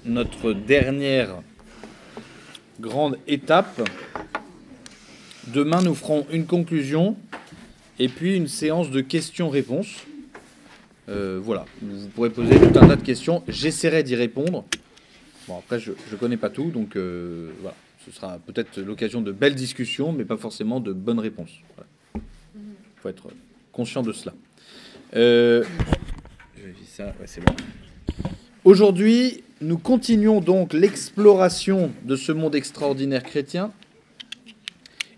notre dernière grande étape. Demain, nous ferons une conclusion et puis une séance de questions-réponses. Voilà, vous pourrez poser tout un tas de questions. J'essaierai d'y répondre. Bon, après, je ne connais pas tout, donc voilà. Ce sera peut-être l'occasion de belles discussions, mais pas forcément de bonnes réponses. Il faut être conscient de cela. Je vérifie ça, ouais, c'est bon. Aujourd'hui, nous continuons donc l'exploration de ce monde extraordinaire chrétien,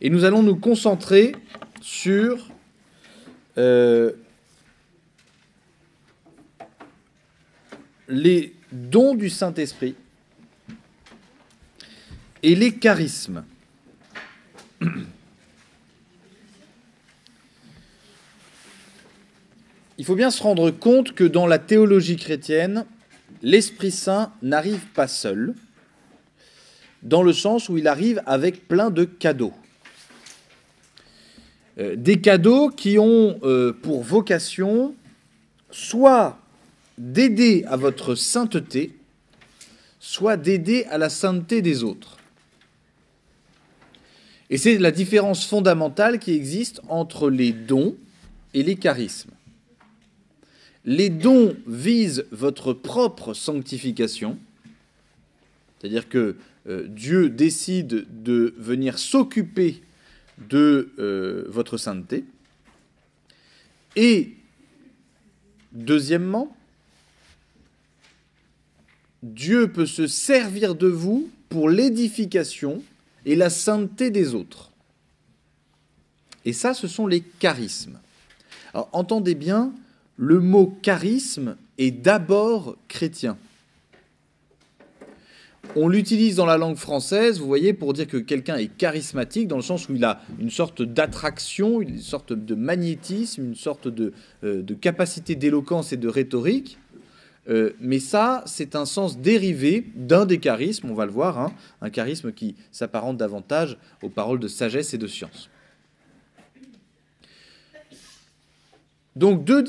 et nous allons nous concentrer sur les dons du Saint-Esprit et les charismes. Il faut bien se rendre compte que dans la théologie chrétienne, l'Esprit Saint n'arrive pas seul, dans le sens où il arrive avec plein de cadeaux. Des cadeaux qui ont pour vocation soit d'aider à votre sainteté, soit d'aider à la sainteté des autres. Et c'est la différence fondamentale qui existe entre les dons et les charismes. Les dons visent votre propre sanctification, c'est-à-dire que Dieu décide de venir s'occuper de votre sainteté. Et deuxièmement, Dieu peut se servir de vous pour l'édification et la sainteté des autres. Et ça, ce sont les charismes. Alors, entendez bien, le mot charisme est d'abord chrétien. On l'utilise dans la langue française, vous voyez, pour dire que quelqu'un est charismatique, dans le sens où il a une sorte d'attraction, une sorte de magnétisme, une sorte de capacité d'éloquence et de rhétorique. Mais ça, c'est un sens dérivé d'un des charismes, on va le voir, hein, un charisme qui s'apparente davantage aux paroles de sagesse et de science. Donc deux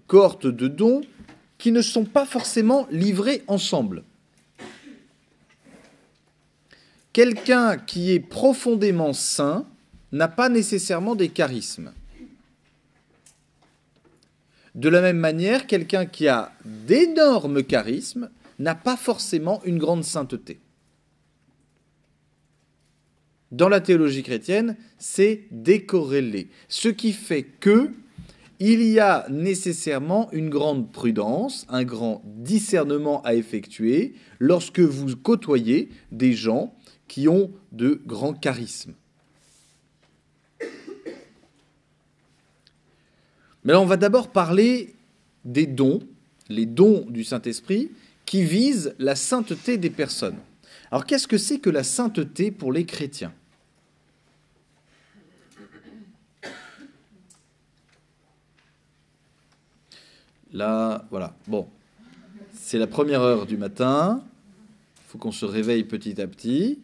cohortes de dons qui ne sont pas forcément livrés ensemble. Quelqu'un qui est profondément saint n'a pas nécessairement des charismes. De la même manière, quelqu'un qui a d'énormes charismes n'a pas forcément une grande sainteté. Dans la théologie chrétienne, c'est décorrélé. Ce qui fait que il y a nécessairement une grande prudence, un grand discernement à effectuer lorsque vous côtoyez des gens qui ont de grands charismes. Mais là, on va d'abord parler des dons, les dons du Saint-Esprit, qui visent la sainteté des personnes. Alors, qu'est-ce que c'est que la sainteté pour les chrétiens ? Là, voilà. Bon, c'est la première heure du matin. Il faut qu'on se réveille petit à petit.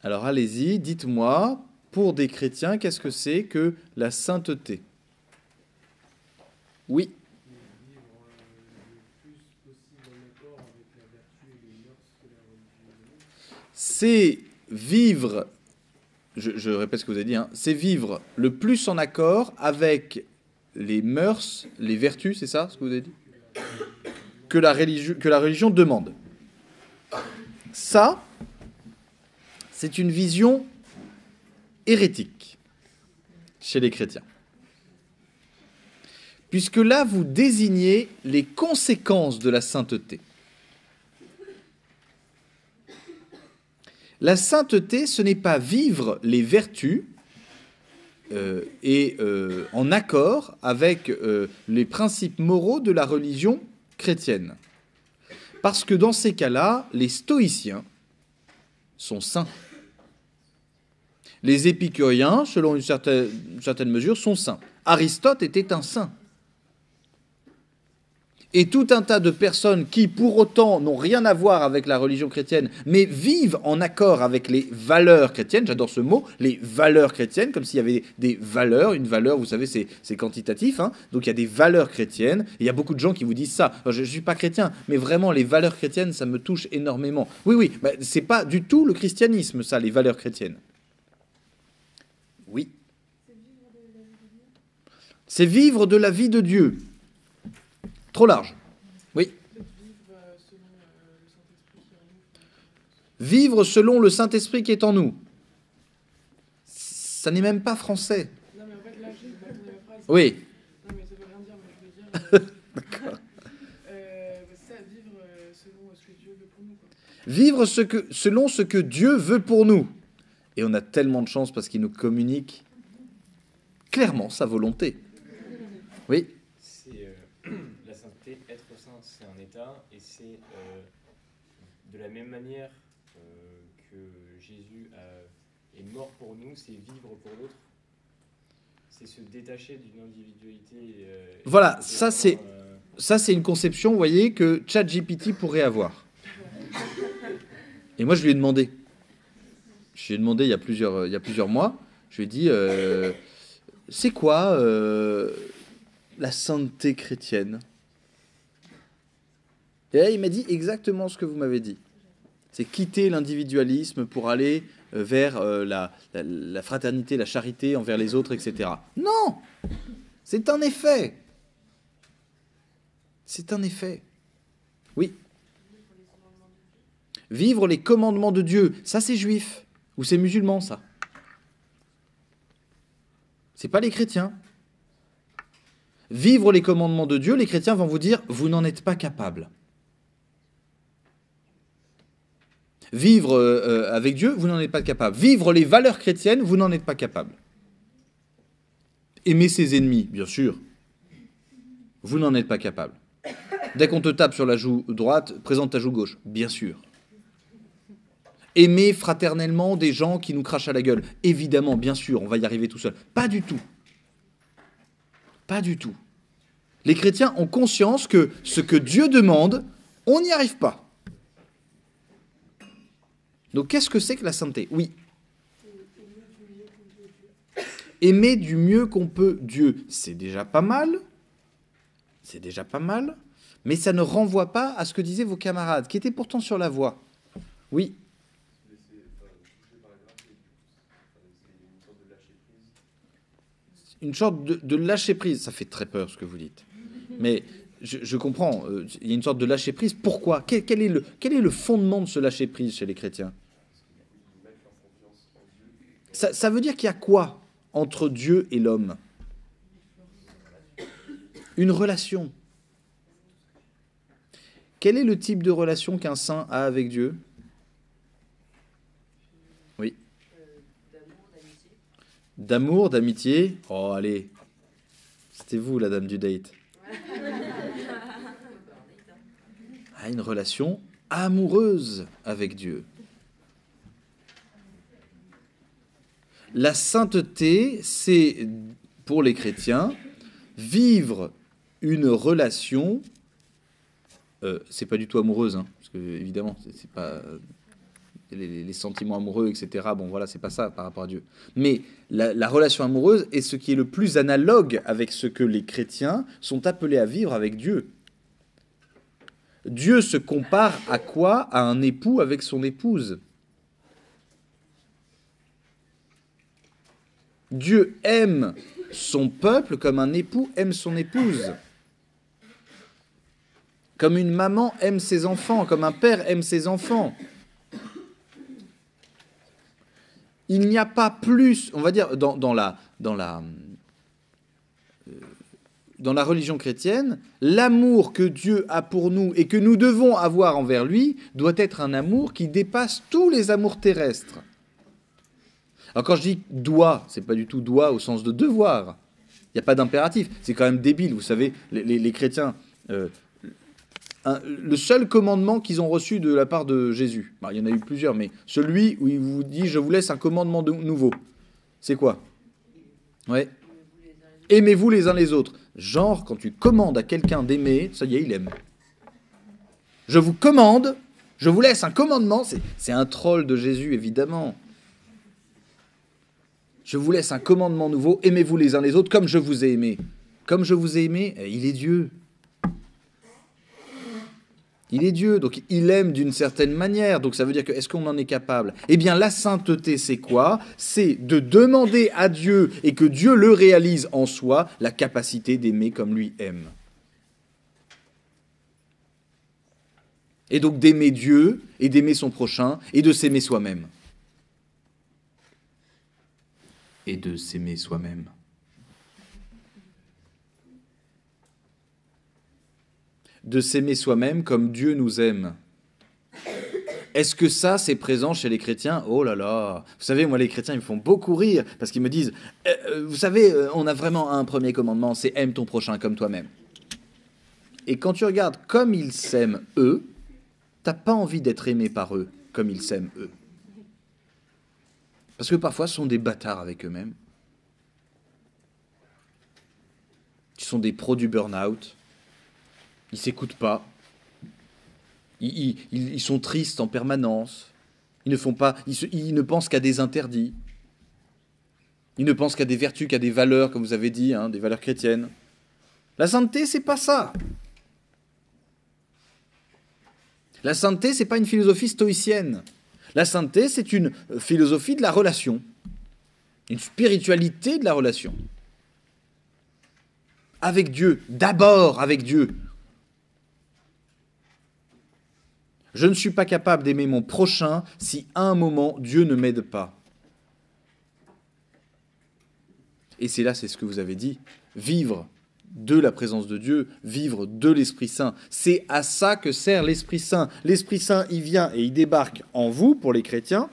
Alors, allez-y, dites-moi, pour des chrétiens, qu'est-ce que c'est que la sainteté ? Oui. C'est vivre, je répète ce que vous avez dit, hein, c'est vivre le plus en accord avec les mœurs, les vertus, c'est ça ce que vous avez dit ? Que la religion demande. Ça, c'est une vision hérétique chez les chrétiens. Puisque là, vous désignez les conséquences de la sainteté. La sainteté, ce n'est pas vivre les vertus en accord avec les principes moraux de la religion chrétienne. Parce que dans ces cas-là, les stoïciens sont saints. Les épicuriens, selon une certaine mesure, sont saints. Aristote était un saint. Et tout un tas de personnes qui, pour autant, n'ont rien à voir avec la religion chrétienne, mais vivent en accord avec les valeurs chrétiennes, j'adore ce mot, les valeurs chrétiennes, comme s'il y avait des valeurs. Une valeur, vous savez, c'est quantitatif, hein, donc il y a des valeurs chrétiennes. Et il y a beaucoup de gens qui vous disent ça. Alors, je ne suis pas chrétien, mais vraiment, les valeurs chrétiennes, ça me touche énormément. Oui, oui, bah, c'est pas du tout le christianisme, ça, les valeurs chrétiennes. Oui. C'est vivre de la vie de Dieu. Trop large. Oui. Vivre selon le Saint-Esprit qui est en nous. Ça n'est même pas français. Non, mais en fait, là, j'ai pas compris la phrase. Oui. Non, mais ça veut rien dire, mais je veux dire. D'accord. Ça, vivre selon ce que Dieu veut pour nous, quoi. Vivre selon ce que Dieu veut pour nous. Et on a tellement de chance parce qu'il nous communique clairement sa volonté. Oui. La sainteté, être saint, c'est un état, et c'est de la même manière que Jésus est mort pour nous, c'est vivre pour l'autre, c'est se détacher d'une individualité. Voilà, ça c'est une conception, vous voyez, que ChatGPT pourrait avoir. Et moi je lui ai demandé. Il y a plusieurs mois, je lui ai dit, c'est quoi la sainteté chrétienne? Et là, il m'a dit exactement ce que vous m'avez dit. C'est quitter l'individualisme pour aller vers la fraternité, la charité envers les autres, etc. Non! C'est un effet. C'est un effet. Oui. Vivre les commandements de Dieu. Ça, c'est juif. Ou c'est musulman, ça. C'est pas les chrétiens. Vivre les commandements de Dieu, les chrétiens vont vous dire, vous n'en êtes pas capable. Vivre avec Dieu, vous n'en êtes pas capable. Vivre les valeurs chrétiennes, vous n'en êtes pas capable. Aimer ses ennemis, bien sûr. Vous n'en êtes pas capable. Dès qu'on te tape sur la joue droite, présente ta joue gauche, bien sûr. Aimer fraternellement des gens qui nous crachent à la gueule, évidemment, bien sûr, on va y arriver tout seul. Pas du tout. Pas du tout. Les chrétiens ont conscience que ce que Dieu demande, on n'y arrive pas. Donc qu'est-ce que c'est que la sainteté? Oui. Aimer du mieux qu'on peut Dieu, c'est déjà pas mal. C'est déjà pas mal. Mais ça ne renvoie pas à ce que disaient vos camarades, qui étaient pourtant sur la voie. Oui. Une sorte de lâcher-prise. Ça fait très peur ce que vous dites. Mais je comprends. Il y a une sorte de lâcher-prise. Pourquoi? Quel est le fondement de ce lâcher-prise chez les chrétiens? Ça veut dire qu'il y a quoi entre Dieu et l'homme? Une relation. Quel est le type de relation qu'un saint a avec Dieu? Oui. D'amour, d'amitié. Oh, allez. C'était vous, la dame du date. Ah, une relation amoureuse avec Dieu. La sainteté, c'est, pour les chrétiens, vivre une relation. C'est pas du tout amoureuse, hein, parce que évidemment, c'est pas les sentiments amoureux, etc. Bon, voilà, c'est pas ça par rapport à Dieu. Mais la relation amoureuse est ce qui est le plus analogue avec ce que les chrétiens sont appelés à vivre avec Dieu. Dieu se compare à quoi? À un époux avec son épouse. Dieu aime son peuple comme un époux aime son épouse. Comme une maman aime ses enfants, comme un père aime ses enfants. Il n'y a pas plus, on va dire, dans la religion chrétienne, l'amour que Dieu a pour nous et que nous devons avoir envers lui doit être un amour qui dépasse tous les amours terrestres. Alors quand je dis doit, c'est pas du tout doit au sens de devoir. Il n'y a pas d'impératif. C'est quand même débile, vous savez, les chrétiens. Le seul commandement qu'ils ont reçu de la part de Jésus, il y en a eu plusieurs, mais celui où il vous dit « je vous laisse un commandement nouveau », c'est quoi? Ouais. Aimez-vous les uns les autres. genre quand tu commandes à quelqu'un d'aimer, ça y est, il aime. Je vous commande, je vous laisse un commandement, c'est un troll de Jésus, évidemment. Je vous laisse un commandement nouveau, aimez-vous les uns les autres comme je vous ai aimé. Comme je vous ai aimé, il est Dieu. Il est Dieu, donc il aime d'une certaine manière. Donc ça veut dire que, est-ce qu'on en est capable? Eh bien, la sainteté, c'est quoi? C'est de demander à Dieu, et que Dieu le réalise en soi, la capacité d'aimer comme lui aime. Et donc d'aimer Dieu, et d'aimer son prochain, et de s'aimer soi-même. Et de s'aimer soi-même. De s'aimer soi-même comme Dieu nous aime. Est-ce que ça, c'est présent chez les chrétiens? Oh là là. Vous savez, moi, les chrétiens, ils me font beaucoup rire, parce qu'ils me disent, vous savez, on a vraiment un premier commandement, c'est aime ton prochain comme toi-même. Et quand tu regardes comme ils s'aiment eux, t'as pas envie d'être aimé par eux comme ils s'aiment eux. Parce que parfois, ce sont des bâtards avec eux-mêmes. Ils sont des pros du burn-out. Ils s'écoutent pas. Ils sont tristes en permanence. Ils ne pensent qu'à des interdits. Ils ne pensent qu'à des vertus, qu'à des valeurs, comme vous avez dit, des valeurs chrétiennes. La sainteté, c'est pas ça. La sainteté, c'est pas une philosophie stoïcienne. La sainteté, c'est une philosophie de la relation. Une spiritualité de la relation. Avec Dieu, d'abord avec Dieu. Je ne suis pas capable d'aimer mon prochain si à un moment Dieu ne m'aide pas. Et c'est ce que vous avez dit, vivre de la présence de Dieu, vivre de l'Esprit Saint. C'est à ça que sert l'Esprit Saint. L'Esprit Saint, il vient et il débarque en vous, pour les chrétiens,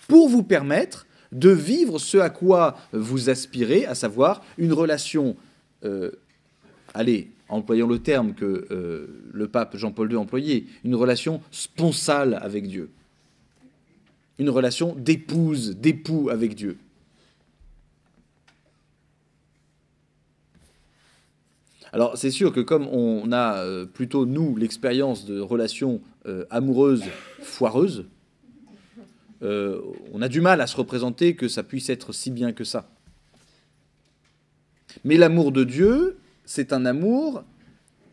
pour vous permettre de vivre ce à quoi vous aspirez, à savoir une relation, employons le terme que le pape Jean-Paul II employait, une relation sponsale avec Dieu. Une relation d'épouse, d'époux avec Dieu. Alors c'est sûr que comme on a plutôt, nous, l'expérience de relations amoureuses foireuses, on a du mal à se représenter que ça puisse être si bien que ça. Mais l'amour de Dieu, c'est un amour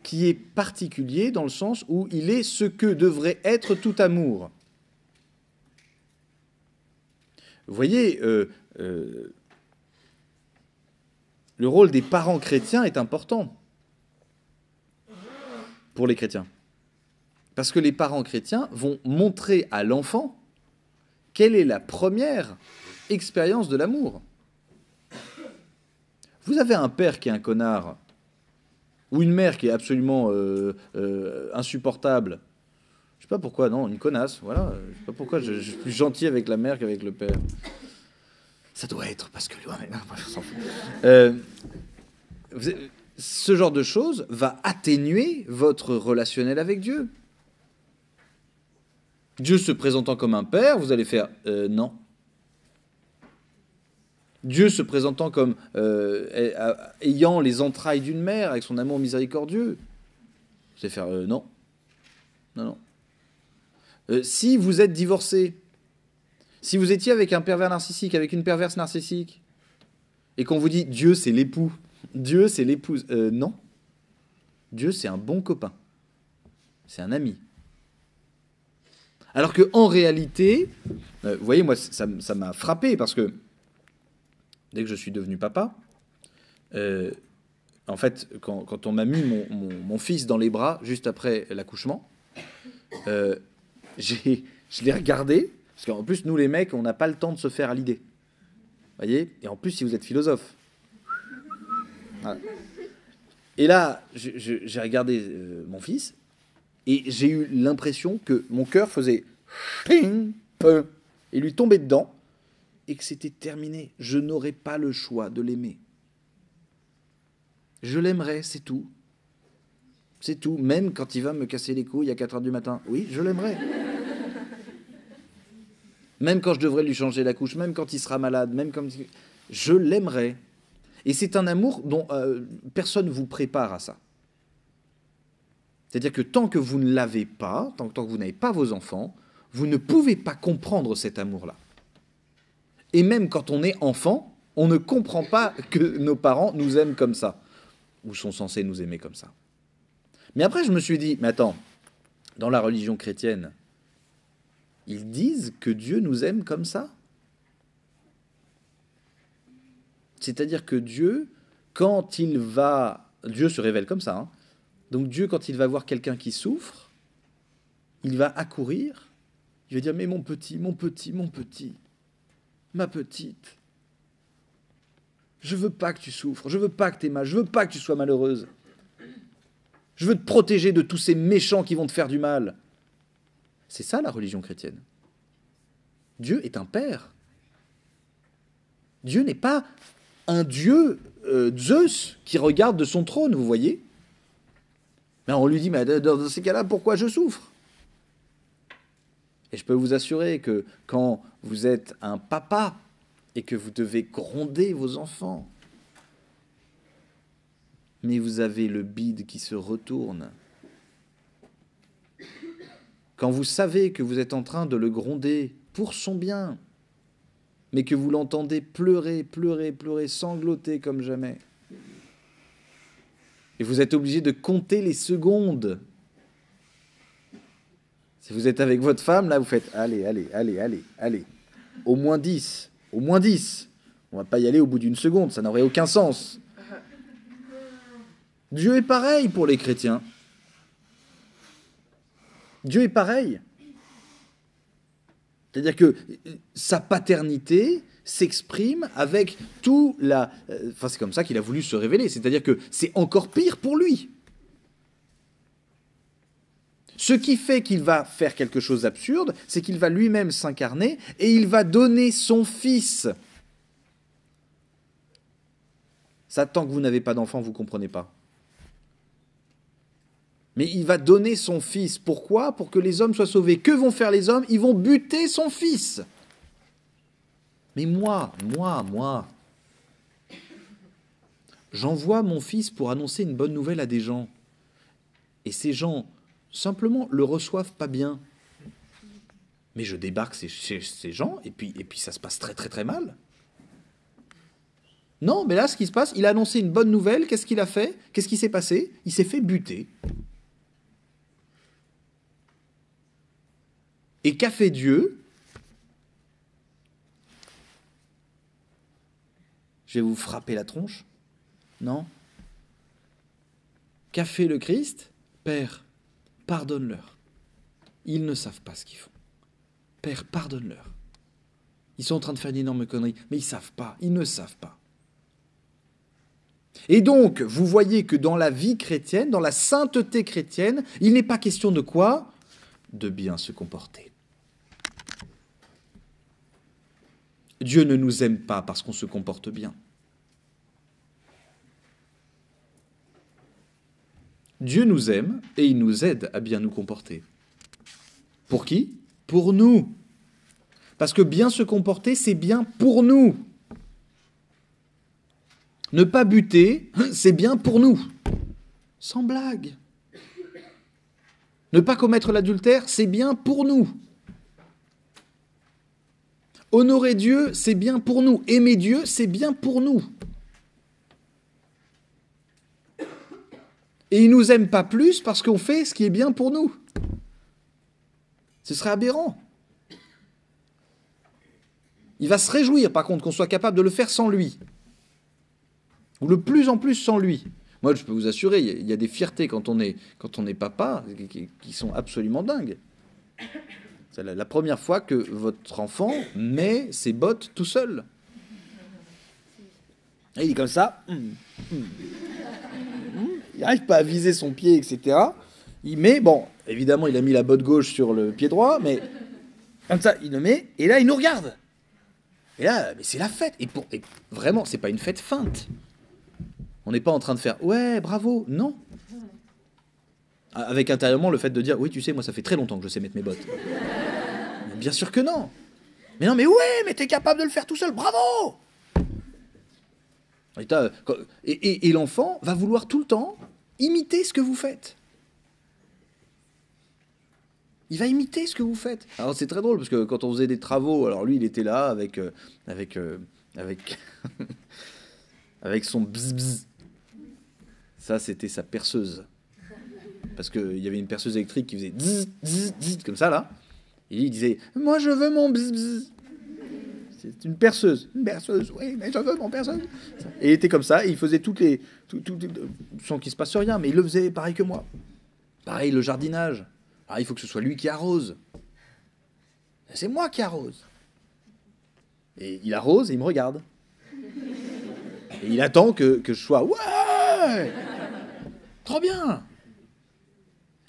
qui est particulier dans le sens où il est ce que devrait être tout amour. Vous voyez, le rôle des parents chrétiens est important pour les chrétiens. Parce que les parents chrétiens vont montrer à l'enfant quelle est la première expérience de l'amour. Vous avez un père qui est un connard, ou une mère qui est absolument insupportable. Je sais pas pourquoi, non, une connasse, voilà. Je sais pas pourquoi je suis plus gentil avec la mère qu'avec le père. Ça doit être parce que... Ouais, non, bref, on s'en fout. Ce genre de choses va atténuer votre relationnel avec Dieu. Dieu se présentant comme un père, vous allez faire non. Dieu se présentant comme ayant les entrailles d'une mère avec son amour miséricordieux, vous allez faire non. Non. Si vous êtes divorcé, si vous étiez avec un pervers narcissique, avec une perverse narcissique, et qu'on vous dit Dieu c'est l'époux, Dieu c'est l'épouse, non. Dieu c'est un bon copain, c'est un ami. Alors qu'en réalité, vous voyez, moi ça m'a frappé parce que dès que je suis devenu papa, en fait, quand on m'a mis mon fils dans les bras juste après l'accouchement, je l'ai regardé, parce qu'en plus, nous les mecs, on n'a pas le temps de se faire à l'idée. Vous voyez? Et en plus, si vous êtes philosophe. Voilà. Et là, j'ai regardé mon fils, et j'ai eu l'impression que mon cœur faisait ching, et lui tombait dedans, et que c'était terminé. Je n'aurais pas le choix de l'aimer. Je l'aimerais, c'est tout. C'est tout. Même quand il va me casser les couilles à 4h du matin. Oui, je l'aimerais. Même quand je devrais lui changer la couche, même quand il sera malade, même comme... Je l'aimerais. Et c'est un amour dont personne ne vous prépare à ça. C'est-à-dire que tant que vous ne l'avez pas, tant que vous n'avez pas vos enfants, vous ne pouvez pas comprendre cet amour-là. Et même quand on est enfant, on ne comprend pas que nos parents nous aiment comme ça, ou sont censés nous aimer comme ça. Mais après, je me suis dit, mais attends, dans la religion chrétienne, ils disent que Dieu nous aime comme ça? C'est-à-dire que Dieu, quand il va... Dieu se révèle comme ça, hein. Donc Dieu, quand il va voir quelqu'un qui souffre, il va accourir, il va dire, mais mon petit, mon petit, mon petit, ma petite, je veux pas que tu souffres, je veux pas que tu aies mal, je veux pas que tu sois malheureuse. Je veux te protéger de tous ces méchants qui vont te faire du mal. C'est ça la religion chrétienne. Dieu est un père. Dieu n'est pas un dieu Zeus qui regarde de son trône, vous voyez. Mais on lui dit, mais dans ces cas-là, pourquoi je souffre? Et je peux vous assurer que quand vous êtes un papa et que vous devez gronder vos enfants, mais vous avez le bide qui se retourne. Quand vous savez que vous êtes en train de le gronder pour son bien, mais que vous l'entendez pleurer, pleurer, pleurer, sangloter comme jamais, et vous êtes obligé de compter les secondes. Si vous êtes avec votre femme, là, vous faites « Allez, allez, allez, allez, allez. Au moins 10. Au moins 10. On ne va pas y aller au bout d'une seconde, ça n'aurait aucun sens. » Dieu est pareil pour les chrétiens. Dieu est pareil. C'est-à-dire que sa paternité s'exprime avec tout la... Enfin, c'est comme ça qu'il a voulu se révéler. C'est-à-dire que c'est encore pire pour lui. Ce qui fait qu'il va faire quelque chose d'absurde, c'est qu'il va lui-même s'incarner et il va donner son fils. Ça, tant que vous n'avez pas d'enfant, vous ne comprenez pas. Mais il va donner son fils. Pourquoi? Pour que les hommes soient sauvés. Que vont faire les hommes? Ils vont buter son fils. Mais moi, j'envoie mon fils pour annoncer une bonne nouvelle à des gens. Et ces gens, simplement, le reçoivent pas bien. Mais je débarque ces gens, et puis ça se passe très très très mal. Non, mais là, ce qui se passe, il a annoncé une bonne nouvelle. Qu'est-ce qu'il a fait? Qu'est-ce qui s'est passé? Il s'est fait buter. Et qu'a fait Dieu? Je vais vous frapper la tronche? Non? Qu'a fait le Christ? Père, pardonne-leur. Ils ne savent pas ce qu'ils font. Père, pardonne-leur. Ils sont en train de faire une énorme connerie, mais ils ne savent pas, ils ne savent pas. Et donc, vous voyez que dans la vie chrétienne, dans la sainteté chrétienne, il n'est pas question de quoi? De bien se comporter. Dieu ne nous aime pas parce qu'on se comporte bien. Dieu nous aime et il nous aide à bien nous comporter. Pour qui? Pour nous. Parce que bien se comporter, c'est bien pour nous. Ne pas buter, c'est bien pour nous. Sans blague. Ne pas commettre l'adultère, c'est bien pour nous. Honorer Dieu, c'est bien pour nous. Aimer Dieu, c'est bien pour nous. Et il ne nous aime pas plus parce qu'on fait ce qui est bien pour nous. Ce serait aberrant. Il va se réjouir, par contre, qu'on soit capable de le faire sans lui. Ou le plus en plus sans lui. Moi, je peux vous assurer, il y a des fiertés quand on est papa qui sont absolument dingues. C'est la première fois que votre enfant met ses bottes tout seul. Et il est comme ça. Il n'arrive pas à viser son pied, etc. Il met, bon, évidemment, il a mis la botte gauche sur le pied droit, mais comme ça, il le met, et là, il nous regarde. Et là, mais c'est la fête. Et vraiment, c'est pas une fête feinte. On n'est pas en train de faire « Ouais, bravo !» Non. Avec intérieurement le fait de dire « Oui, tu sais, moi, ça fait très longtemps que je sais mettre mes bottes. » Bien sûr que non. Mais non, mais ouais, mais t'es capable de le faire tout seul, bravo! Et l'enfant va vouloir tout le temps imiter ce que vous faites. Il va imiter ce que vous faites. Alors c'est très drôle parce que quand on faisait des travaux, alors lui il était là avec avec son bzz. Ça c'était sa perceuse. Parce qu'il y avait une perceuse électrique qui faisait zzz, zzz, zzz, comme ça là. Et il disait moi je veux mon bzz, bzz. C'est une perceuse. Une perceuse, oui, mais je veux mon perceuse. Et il était comme ça, et il faisait tout, sans qu'il se passe rien, mais il le faisait pareil que moi. Pareil, le jardinage. Ah, il faut que ce soit lui qui arrose. C'est moi qui arrose. Et il arrose et il me regarde. Et il attend que je sois ouais, trop bien.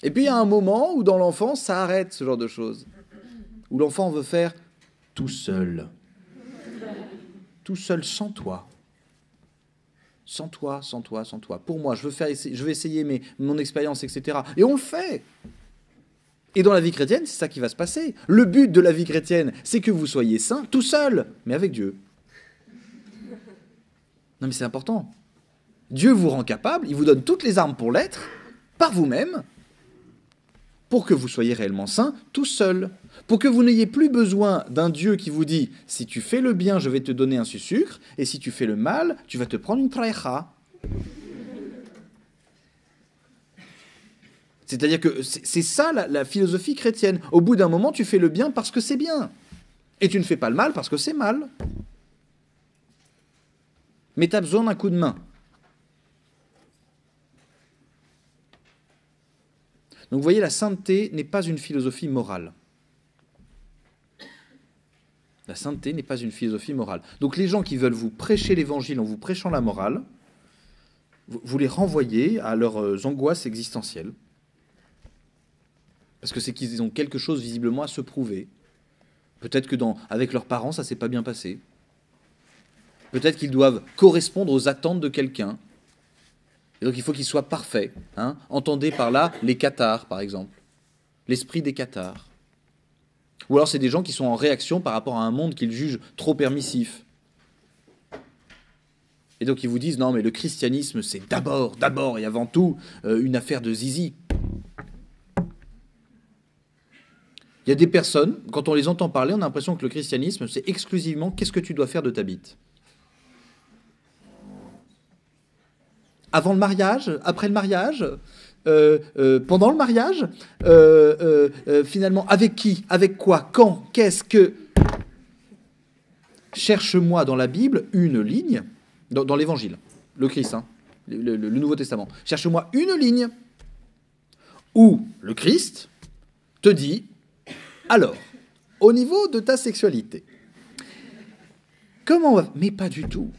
Et puis il y a un moment où dans l'enfance, ça arrête ce genre de choses. Où l'enfant veut faire tout seul. Tout seul sans toi. Sans toi, sans toi, sans toi. Pour moi, je vais essayer mon expérience, etc. Et on le fait. Et dans la vie chrétienne, c'est ça qui va se passer. Le but de la vie chrétienne, c'est que vous soyez saints, tout seul, mais avec Dieu. Non mais c'est important. Dieu vous rend capable, il vous donne toutes les armes pour l'être, par vous-même, pour que vous soyez réellement saints, tout seul. Pour que vous n'ayez plus besoin d'un Dieu qui vous dit « Si tu fais le bien, je vais te donner un sucre, et si tu fais le mal, tu vas te prendre une traïcha. » C'est-à-dire que c'est ça la philosophie chrétienne. Au bout d'un moment, tu fais le bien parce que c'est bien. Et tu ne fais pas le mal parce que c'est mal. Mais tu as besoin d'un coup de main. Donc vous voyez, la sainteté n'est pas une philosophie morale. La sainteté n'est pas une philosophie morale. Donc les gens qui veulent vous prêcher l'évangile en vous prêchant la morale, vous les renvoyez à leurs angoisses existentielles. Parce que c'est qu'ils ont quelque chose visiblement à se prouver. Peut-être que avec leurs parents, ça ne s'est pas bien passé. Peut-être qu'ils doivent correspondre aux attentes de quelqu'un. Et donc il faut qu'ils soient parfaits. Hein. Entendez par là les cathares, par exemple. L'esprit des cathares. Ou alors c'est des gens qui sont en réaction par rapport à un monde qu'ils jugent trop permissif. Et donc ils vous disent, non mais le christianisme c'est d'abord et avant tout une affaire de zizi. Il y a des personnes, quand on les entend parler, on a l'impression que le christianisme c'est exclusivement qu'est-ce que tu dois faire de ta bite. Avant le mariage, après le mariage, pendant le mariage, finalement, avec qui, avec quoi, quand, qu'est-ce que... Cherche-moi dans la Bible une ligne, dans l'Évangile, le Christ, hein, le Nouveau Testament. Cherche-moi une ligne où le Christ te dit, alors, au niveau de ta sexualité, comment on va... Mais pas du tout.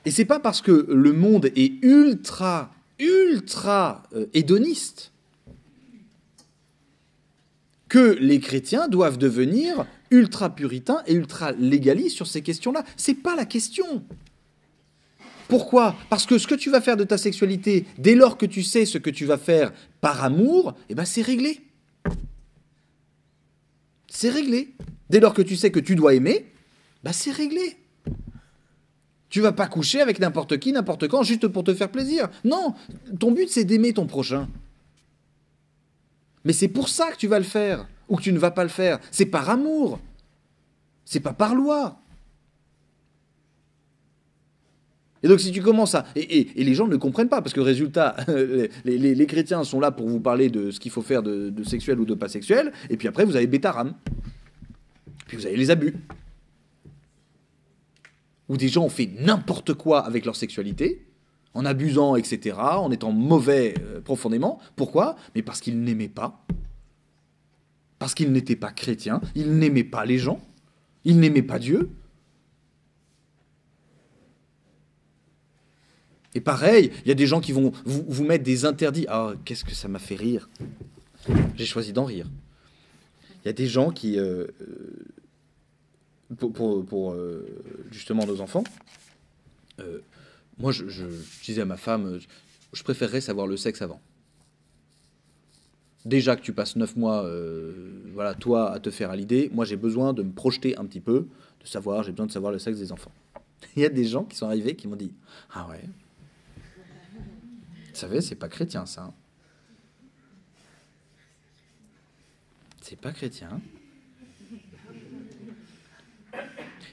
Et c'est pas parce que le monde est ultra hédoniste que les chrétiens doivent devenir ultra puritains et ultra légalistes sur ces questions-là. C'est pas la question. Pourquoi ? Parce que ce que tu vas faire de ta sexualité, dès lors que tu sais ce que tu vas faire par amour, eh ben c'est réglé. C'est réglé. Dès lors que tu sais que tu dois aimer, ben c'est réglé. Tu vas pas coucher avec n'importe qui, n'importe quand, juste pour te faire plaisir. Non, ton but c'est d'aimer ton prochain. Mais c'est pour ça que tu vas le faire, ou que tu ne vas pas le faire. C'est par amour. C'est pas par loi. Et donc si tu commences à... Et les gens ne comprennent pas, parce que résultat, les chrétiens sont là pour vous parler de ce qu'il faut faire de sexuel ou de pas sexuel, et puis après vous avez Bétaram. Puis vous avez les abus. Où des gens ont fait n'importe quoi avec leur sexualité, en abusant, etc., en étant mauvais profondément. Pourquoi ? Mais parce qu'ils n'aimaient pas. Parce qu'ils n'étaient pas chrétiens. Ils n'aimaient pas les gens. Ils n'aimaient pas Dieu. Et pareil, il y a des gens qui vont vous mettre des interdits. Ah, qu'est-ce que ça m'a fait rire. J'ai choisi d'en rire. Il y a des gens qui... Pour justement nos enfants, moi je disais à ma femme, je préférerais savoir le sexe avant. Déjà que tu passes 9 mois, voilà, toi, à te faire à l'idée, moi j'ai besoin de me projeter un petit peu, j'ai besoin de savoir le sexe des enfants. Il y a des gens qui sont arrivés qui m'ont dit, ah ouais, vous savez, c'est pas chrétien ça. Hein. C'est pas chrétien.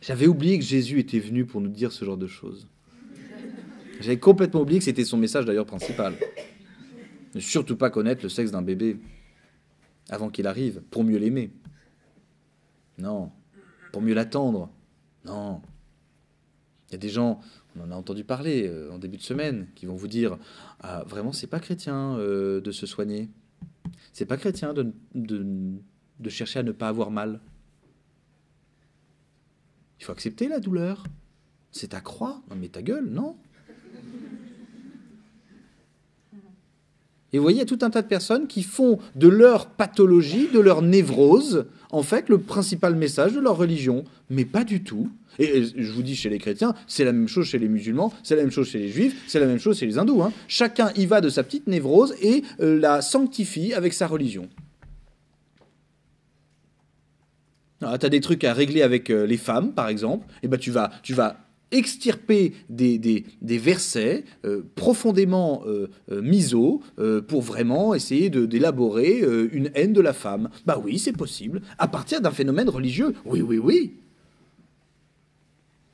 J'avais oublié que Jésus était venu pour nous dire ce genre de choses. J'avais complètement oublié que c'était son message d'ailleurs principal. Ne surtout pas connaître le sexe d'un bébé avant qu'il arrive, pour mieux l'aimer. Non. Pour mieux l'attendre. Non. Il y a des gens, on en a entendu parler en début de semaine, qui vont vous dire ah, vraiment, c'est pas chrétien de se soigner. C'est pas chrétien de chercher à ne pas avoir mal. Il faut accepter la douleur. C'est ta croix. Non, mais ta gueule, non. Et vous voyez, il y a tout un tas de personnes qui font de leur pathologie, de leur névrose, en fait, le principal message de leur religion. Mais pas du tout. Et je vous dis, chez les chrétiens, c'est la même chose chez les musulmans, c'est la même chose chez les juifs, c'est la même chose chez les hindous. Hein. Chacun y va de sa petite névrose et la sanctifie avec sa religion. Tu as des trucs à régler avec les femmes, par exemple. Et ben tu vas extirper des versets profondément misos pour vraiment essayer d'élaborer une haine de la femme. Bah oui, c'est possible. À partir d'un phénomène religieux. Oui, oui, oui.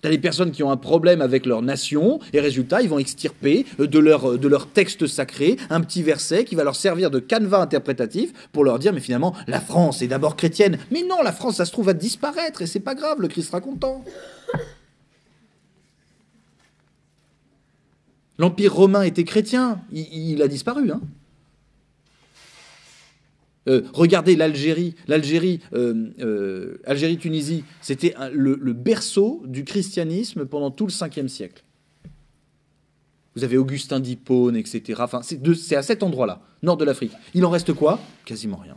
T'as des personnes qui ont un problème avec leur nation, et résultat, ils vont extirper de leur texte sacré un petit verset qui va leur servir de canevas interprétatif pour leur dire, mais finalement, la France est d'abord chrétienne. Mais non, la France, ça se trouve, va disparaître, et c'est pas grave, le Christ sera content. L'Empire romain était chrétien, il a disparu, hein. Regardez l'Algérie, Algérie-Tunisie, c'était le berceau du christianisme pendant tout le 5e siècle. Vous avez Augustin d'Hippone, etc. Enfin, c'est à cet endroit-là, nord de l'Afrique. Il en reste quoi? Quasiment rien.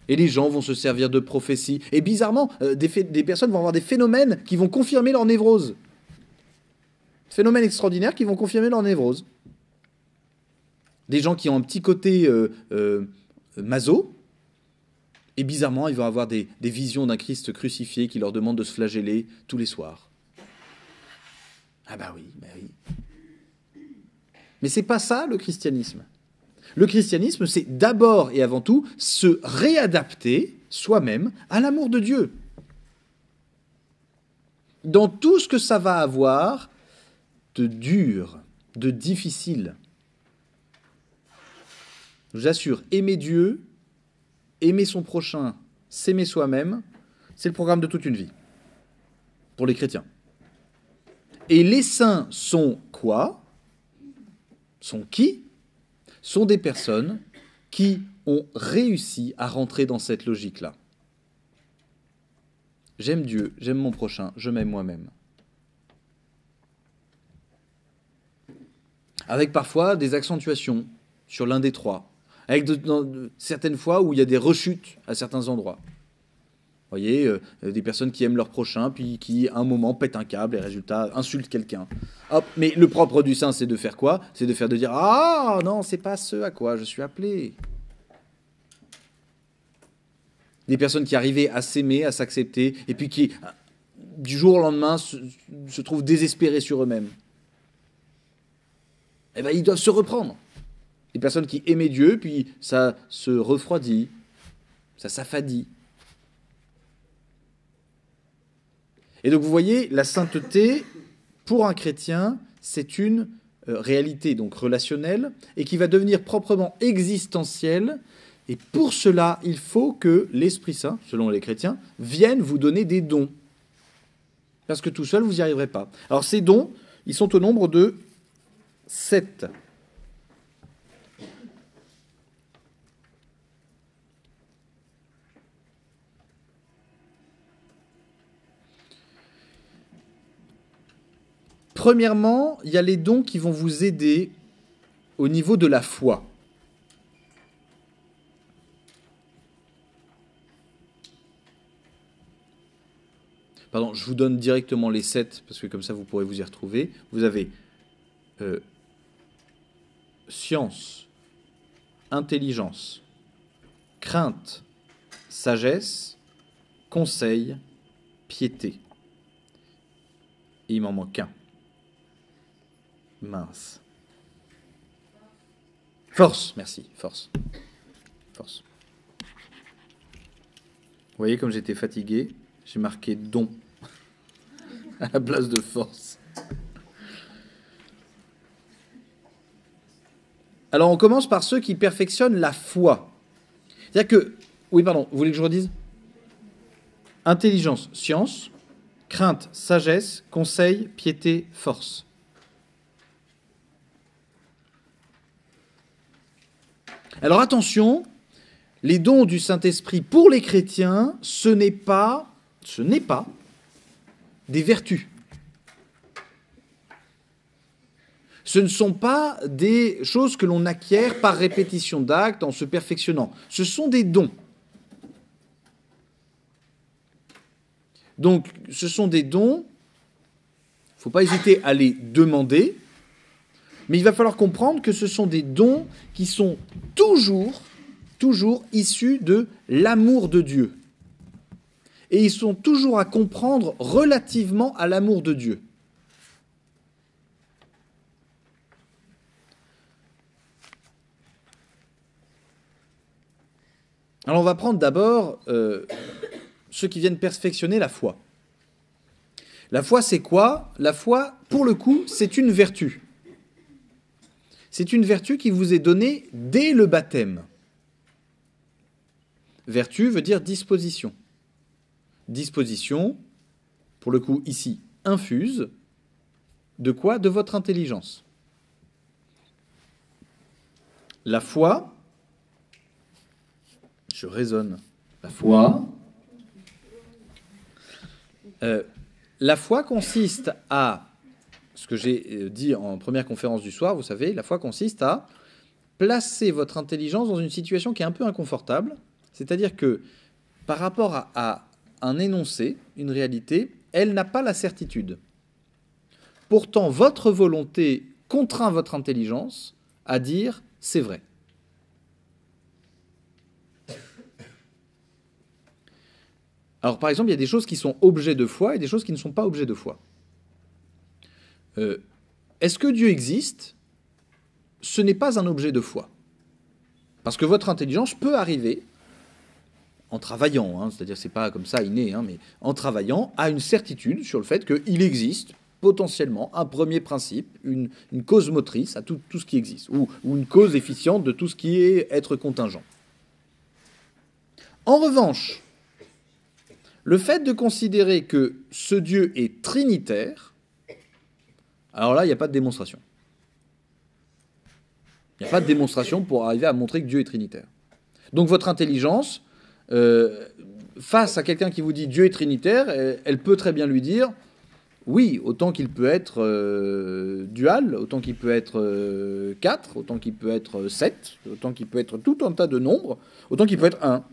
Et les gens vont se servir de prophéties. Et bizarrement, des personnes vont avoir des phénomènes qui vont confirmer leur névrose. Phénomènes extraordinaires qui vont confirmer leur névrose. Des gens qui ont un petit côté maso, et bizarrement, ils vont avoir des visions d'un Christ crucifié qui leur demande de se flageller tous les soirs. Ah bah oui, bah oui. Mais c'est pas ça le christianisme. Le christianisme, c'est d'abord et avant tout se réadapter soi-même à l'amour de Dieu. Dans tout ce que ça va avoir de dur, de difficile. Je vous assure, aimer Dieu, aimer son prochain, s'aimer soi-même, c'est le programme de toute une vie. Pour les chrétiens. Et les saints sont quoi? Sont qui? Sont des personnes qui ont réussi à rentrer dans cette logique-là. J'aime Dieu, j'aime mon prochain, je m'aime moi-même. Avec parfois des accentuations sur l'un des trois. Avec certaines fois où il y a des rechutes à certains endroits. Vous voyez, des personnes qui aiment leur prochain, puis qui, à un moment, pètent un câble et, résultat, insultent quelqu'un. Hop, mais le propre du saint, c'est de faire quoi? C'est de dire « Ah, non, c'est pas ce à quoi je suis appelé. » Des personnes qui arrivaient à s'aimer, à s'accepter, et puis qui, du jour au lendemain, se trouvent désespérés sur eux-mêmes. Eh bien, ils doivent se reprendre. Des personnes qui aimaient Dieu, puis ça se refroidit, ça s'affadit. Et donc vous voyez, la sainteté, pour un chrétien, c'est une réalité donc relationnelle, et qui va devenir proprement existentielle. Et pour cela, il faut que l'Esprit Saint, selon les chrétiens, vienne vous donner des dons. Parce que tout seul, vous n'y arriverez pas. Alors ces dons, ils sont au nombre de 7. Premièrement, il y a les dons qui vont vous aider au niveau de la foi. Pardon, je vous donne directement les 7, parce que comme ça vous pourrez vous y retrouver. Vous avez science, intelligence, crainte, sagesse, conseil, piété. Et il m'en manque un. Mince. Force, merci, force. Force. Vous voyez comme j'étais fatigué, j'ai marqué don à la place de force. Alors on commence par ceux qui perfectionnent la foi. C'est-à-dire que... Oui, pardon, vous voulez que je redise? Intelligence, science, crainte, sagesse, conseil, piété, force. Alors attention, les dons du Saint-Esprit pour les chrétiens, ce n'est pas des vertus. Ce ne sont pas des choses que l'on acquiert par répétition d'actes en se perfectionnant. Ce sont des dons. Donc, ce sont des dons, il ne faut pas hésiter à les demander, mais il va falloir comprendre que ce sont des dons qui sont toujours issus de l'amour de Dieu. Et ils sont toujours à comprendre relativement à l'amour de Dieu. Alors on va prendre d'abord ceux qui viennent perfectionner la foi. La foi, c'est quoi? La foi, pour le coup, c'est une vertu. C'est une vertu qui vous est donnée dès le baptême. Vertu veut dire disposition. Disposition, pour le coup, ici, infuse. De quoi? De votre intelligence. La foi, je raisonne, la foi consiste à, ce que j'ai dit en première conférence du soir, vous savez, la foi consiste à placer votre intelligence dans une situation qui est un peu inconfortable, c'est-à-dire que par rapport à un énoncé, une réalité, elle n'a pas la certitude. Pourtant, votre volonté contraint votre intelligence à dire « c'est vrai ». Alors, par exemple, il y a des choses qui sont objets de foi et des choses qui ne sont pas objets de foi. Est-ce que Dieu existe? Ce n'est pas un objet de foi. Parce que votre intelligence peut arriver, en travaillant, c'est-à-dire c'est pas comme ça inné, mais en travaillant, à une certitude sur le fait qu'il existe potentiellement un premier principe, une cause motrice à tout ce qui existe, ou une cause efficiente de tout ce qui est être contingent. En revanche, le fait de considérer que ce Dieu est trinitaire, alors là, il n'y a pas de démonstration. Il n'y a pas de démonstration pour arriver à montrer que Dieu est trinitaire. Donc votre intelligence, face à quelqu'un qui vous dit Dieu est trinitaire, elle peut très bien lui dire oui, autant qu'il peut être dual, autant qu'il peut être 4, autant qu'il peut être 7, autant qu'il peut être tout un tas de nombres, autant qu'il peut être 1.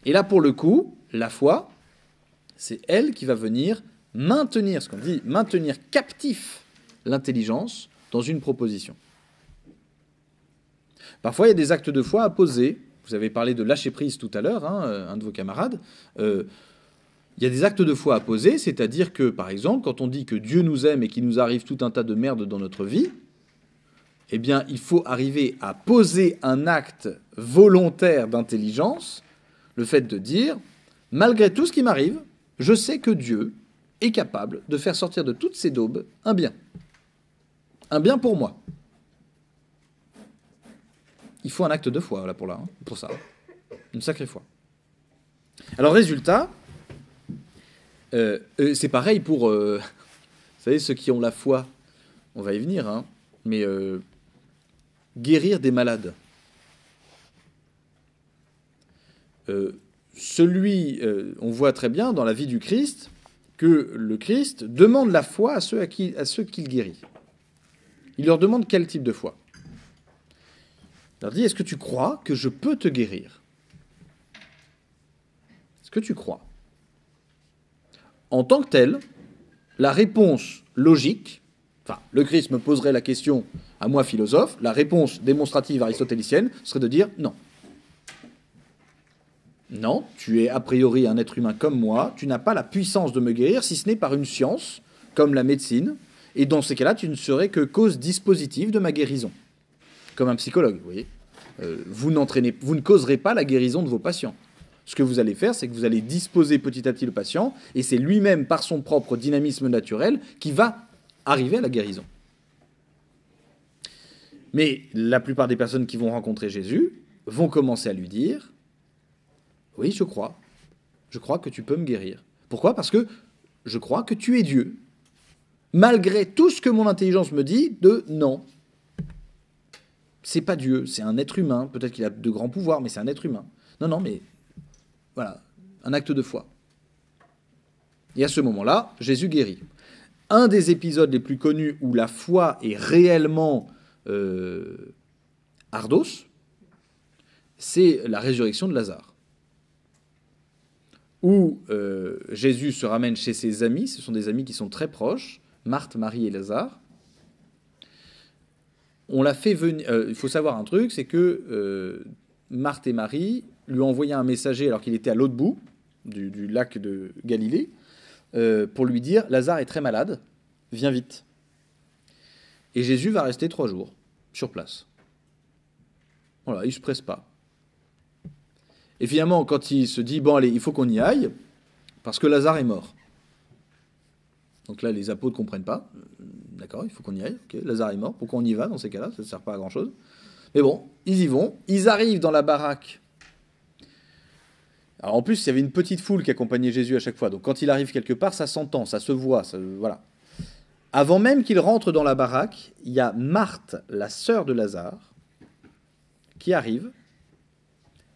Et là, pour le coup, la foi, c'est elle qui va venir maintenir, ce qu'on dit, maintenir captif l'intelligence dans une proposition. Parfois, il y a des actes de foi à poser. Vous avez parlé de lâcher prise tout à l'heure, un de vos camarades. Il y a des actes de foi à poser, c'est-à-dire que, par exemple, quand on dit que Dieu nous aime et qu'il nous arrive tout un tas de merde dans notre vie, eh bien, il faut arriver à poser un acte volontaire d'intelligence, le fait de dire, malgré tout ce qui m'arrive, je sais que Dieu est capable de faire sortir de toutes ces daubes un bien. Un bien pour moi. Il faut un acte de foi là, pour ça. Une sacrée foi. Alors, résultat, c'est pareil pour, vous savez, ceux qui ont la foi, on va y venir, mais guérir des malades. On voit très bien dans la vie du Christ que le Christ demande la foi à ceux qu'il guérit. Il leur demande quel type de foi. Il leur dit, est-ce que tu crois que je peux te guérir? Est-ce que tu crois? En tant que tel, la réponse logique, Enfin, le Christ me poserait la question à moi, philosophe, la réponse démonstrative aristotélicienne serait de dire non. Non, tu es a priori un être humain comme moi, tu n'as pas la puissance de me guérir si ce n'est par une science, comme la médecine, et dans ces cas-là, tu ne serais que cause dispositive de ma guérison. Comme un psychologue, vous voyez. Vous ne causerez pas la guérison de vos patients. Ce que vous allez faire, c'est que vous allez disposer petit à petit le patient, et c'est lui-même, par son propre dynamisme naturel, qui va arriver à la guérison. Mais la plupart des personnes qui vont rencontrer Jésus vont commencer à lui dire « Oui, je crois. Je crois que tu peux me guérir. Pourquoi ? Parce que je crois que tu es Dieu. Malgré tout ce que mon intelligence me dit de non. C'est pas Dieu, c'est un être humain. Peut-être qu'il a de grands pouvoirs, mais c'est un être humain. Non, mais voilà, un acte de foi. Et à ce moment-là, Jésus guérit. Un des épisodes les plus connus où la foi est réellement ardos, c'est la résurrection de Lazare. Où Jésus se ramène chez ses amis, ce sont des amis qui sont très proches, Marthe, Marie et Lazare. On l'a fait venir. Il faut savoir un truc, c'est que Marthe et Marie lui ont envoyé un messager alors qu'il était à l'autre bout du lac de Galilée pour lui dire « Lazare est très malade, viens vite ». Et Jésus va rester 3 jours sur place. Voilà, il ne se presse pas. Et finalement, quand il se dit « Bon, allez, il faut qu'on y aille », parce que Lazare est mort. Donc là, les apôtres ne comprennent pas. D'accord, il faut qu'on y aille. Okay, Lazare est mort. Pourquoi on y va dans ces cas-là ? Ça ne sert pas à grand-chose. Mais bon, ils y vont. Ils arrivent dans la baraque. Alors en plus, il y avait une petite foule qui accompagnait Jésus à chaque fois. Donc quand il arrive quelque part, ça s'entend, ça se voit. Voilà. Avant même qu'il rentre dans la baraque, il y a Marthe, la sœur de Lazare, qui arrive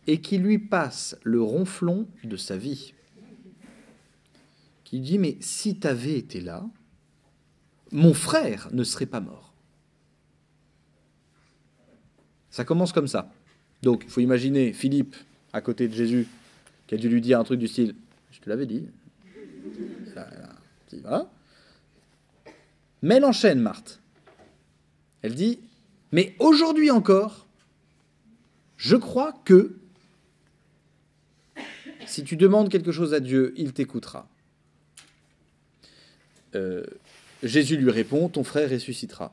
et qui lui passe le ronflon de sa vie. Qui dit « Mais si tu avais été là, mon frère ne serait pas mort. » Ça commence comme ça. Donc, il faut imaginer Philippe, à côté de Jésus, qui a dû lui dire un truc du style « Je te l'avais dit. » Voilà. Mais elle enchaîne, Marthe. Elle dit « Mais aujourd'hui encore, je crois que si tu demandes quelque chose à Dieu, il t'écoutera. » Jésus lui répond, ton frère ressuscitera.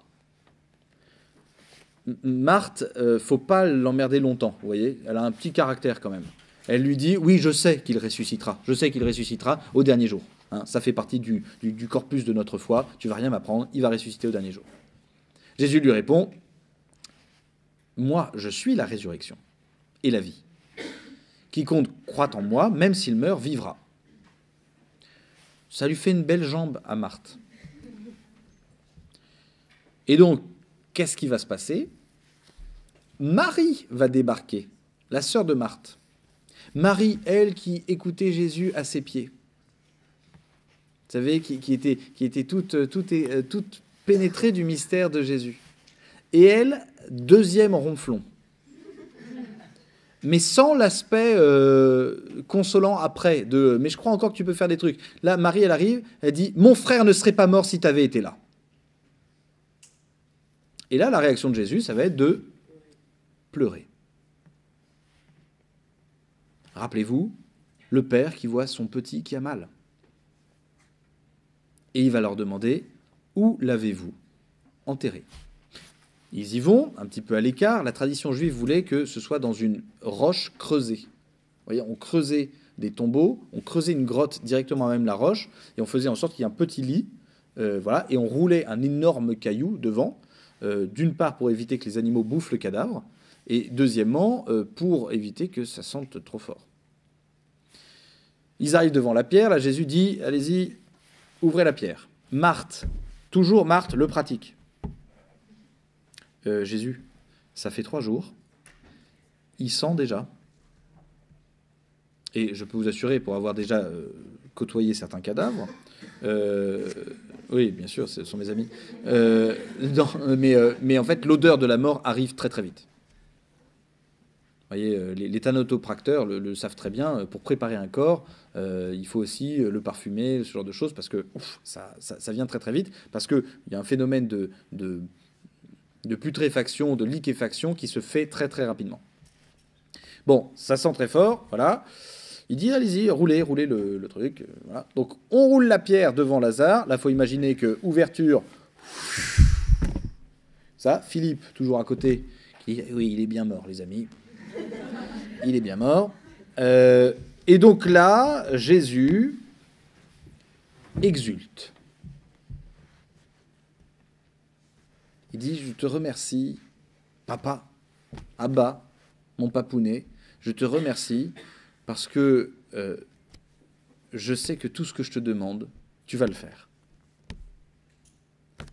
Marthe, faut pas l'emmerder longtemps, vous voyez, elle a un petit caractère quand même. Elle lui dit, oui, je sais qu'il ressuscitera au dernier jour. Hein, ça fait partie du corpus de notre foi, tu vas rien m'apprendre, il va ressusciter au dernier jour. Jésus lui répond, moi, je suis la résurrection et la vie. Quiconque croit en moi, même s'il meurt, vivra. Ça lui fait une belle jambe à Marthe. Et donc, qu'est-ce qui va se passer ? Marie va débarquer, la sœur de Marthe. Marie, elle, qui écoutait Jésus à ses pieds. Vous savez, qui était toute pénétrée du mystère de Jésus. Et elle, deuxième ronflon. Mais sans l'aspect consolant après, de « mais je crois encore que tu peux faire des trucs ». Là, Marie, elle arrive, elle dit « mon frère ne serait pas mort si tu avais été là ». Et là, la réaction de Jésus, ça va être de pleurer. Rappelez-vous, le père qui voit son petit qui a mal. Et il va leur demander « où l'avez-vous enterré ?» Ils y vont, un petit peu à l'écart. La tradition juive voulait que ce soit dans une roche creusée. Vous voyez, on creusait des tombeaux, on creusait une grotte directement à même la roche, et on faisait en sorte qu'il y ait un petit lit, voilà, et on roulait un énorme caillou devant, d'une part pour éviter que les animaux bouffent le cadavre, et deuxièmement pour éviter que ça sente trop fort. Ils arrivent devant la pierre, là Jésus dit « allez-y, ouvrez la pierre ». Marthe, toujours Marthe, le pratique. Jésus, ça fait 3 jours, il sent déjà. Et je peux vous assurer, pour avoir déjà côtoyé certains cadavres, oui, bien sûr, ce sont mes amis, mais en fait, l'odeur de la mort arrive très très vite. Vous voyez, les thanatopracteurs le savent très bien. Pour préparer un corps, il faut aussi le parfumer, ce genre de choses, parce que ça vient très très vite, parce qu'il y a un phénomène de putréfaction, de liquéfaction qui se fait très très rapidement. Bon, ça sent très fort, voilà. Il dit, allez-y, roulez le truc. Voilà. Donc, on roule la pierre devant Lazare. Là, il faut imaginer que ouverture. Ça, Philippe, toujours à côté, qui dit, oui, il est bien mort, les amis. Il est bien mort. Et donc là, Jésus exulte. Il dit, je te remercie, papa, Abba, mon papounet, je te remercie parce que je sais que tout ce que je te demande, tu vas le faire.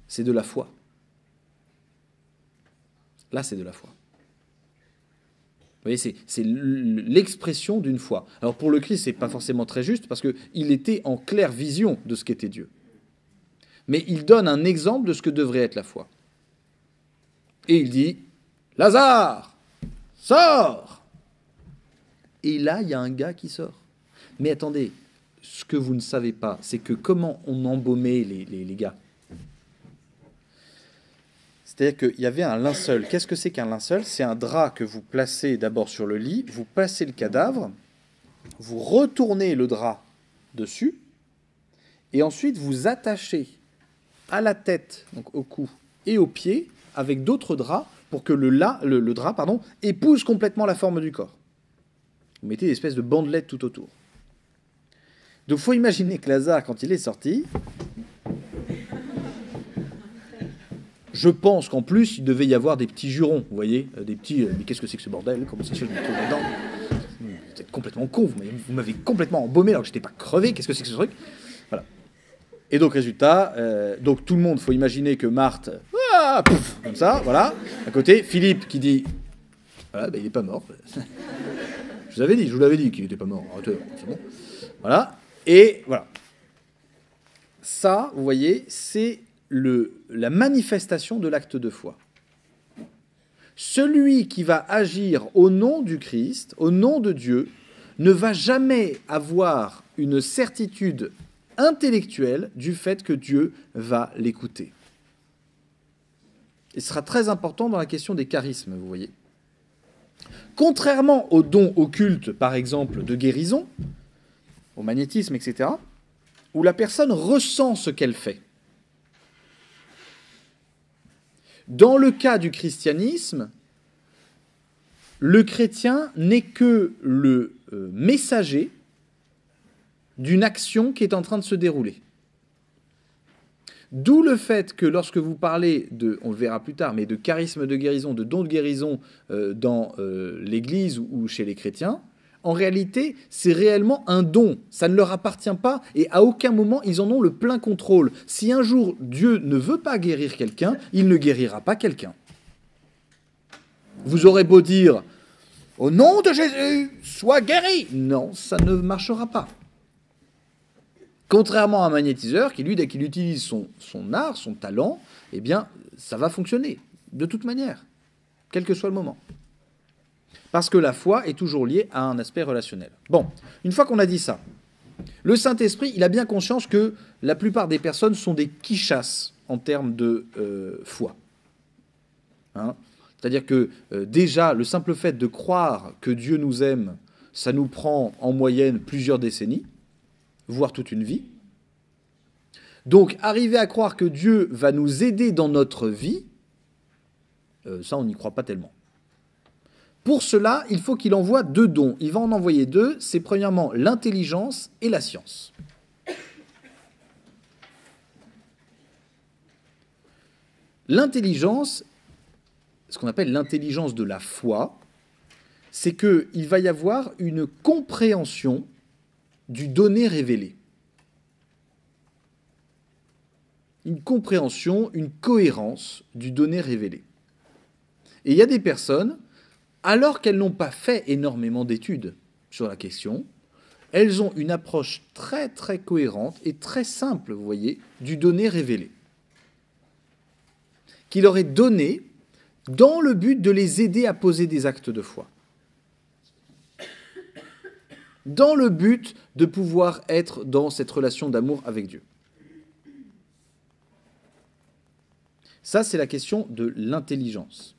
C'est de la foi. Là, c'est de la foi. Vous voyez, c'est l'expression d'une foi. Alors pour le Christ, ce n'est pas forcément très juste parce qu'il était en claire vision de ce qu'était Dieu. Mais il donne un exemple de ce que devrait être la foi. Et il dit, Lazare, sors! Et là, il y a un gars qui sort. Mais attendez, ce que vous ne savez pas, c'est que comment on embaumait les gars. C'est-à-dire qu'il y avait un linceul. Qu'est-ce que c'est qu'un linceul? C'est un drap que vous placez d'abord sur le lit, vous placez le cadavre, vous retournez le drap dessus, et ensuite vous attachez à la tête, donc au cou et aux pieds, avec d'autres draps, pour que le drap épouse complètement la forme du corps. Vous mettez des espèces de bandelettes tout autour. Donc il faut imaginer que Lazare, quand il est sorti, je pense qu'en plus, il devait y avoir des petits jurons, vous voyez, des petits... mais qu'est-ce que c'est que ce bordel? Comment ça se fait que je me trouve là-dedans? Vous êtes complètement con, vous m'avez complètement embaumé alors que je n'étais pas crevé, qu'est-ce que c'est que ce truc? Voilà. Et donc, résultat, donc tout le monde, il faut imaginer que Marthe, pouf, comme ça, voilà, à côté, Philippe qui dit, voilà, ben, il n'est pas mort. Je vous l'avais dit qu'il n'était pas mort, c'est bon. Voilà, et voilà. Ça, vous voyez, c'est la manifestation de l'acte de foi. Celui qui va agir au nom du Christ, au nom de Dieu, ne va jamais avoir une certitude intellectuelle du fait que Dieu va l'écouter. Et ce sera très important dans la question des charismes, vous voyez. Contrairement aux dons occultes, par exemple, de guérison, au magnétisme, etc., où la personne ressent ce qu'elle fait. Dans le cas du christianisme, le chrétien n'est que le messager d'une action qui est en train de se dérouler. D'où le fait que lorsque vous parlez on le verra plus tard, mais de charisme de guérison, de don de guérison dans l'Église ou chez les chrétiens, en réalité, c'est réellement un don. Ça ne leur appartient pas et à aucun moment, ils en ont le plein contrôle. Si un jour, Dieu ne veut pas guérir quelqu'un, il ne guérira pas quelqu'un. Vous aurez beau dire « Au nom de Jésus, sois guéri !» Non, ça ne marchera pas. Contrairement à un magnétiseur qui, lui, dès qu'il utilise son art, son talent, eh bien, ça va fonctionner, de toute manière, quel que soit le moment. Parce que la foi est toujours liée à un aspect relationnel. Bon, une fois qu'on a dit ça, le Saint-Esprit, il a bien conscience que la plupart des personnes sont des quichasses en termes de foi. Hein? C'est-à-dire que déjà, le simple fait de croire que Dieu nous aime, ça nous prend en moyenne plusieurs décennies, voire toute une vie. Donc, arriver à croire que Dieu va nous aider dans notre vie, ça, on n'y croit pas tellement. Pour cela, il faut qu'il envoie 2 dons. Il va en envoyer 2. C'est premièrement l'intelligence et la science. L'intelligence, ce qu'on appelle l'intelligence de la foi, c'est qu'il va y avoir une compréhension du donné révélé. Une compréhension, une cohérence du donné révélé. Et il y a des personnes, alors qu'elles n'ont pas fait énormément d'études sur la question, elles ont une approche très très cohérente et très simple, vous voyez, du donné révélé, qui leur est donné dans le but de les aider à poser des actes de foi. dans le but de pouvoir être dans cette relation d'amour avec Dieu. Ça, c'est la question de l'intelligence.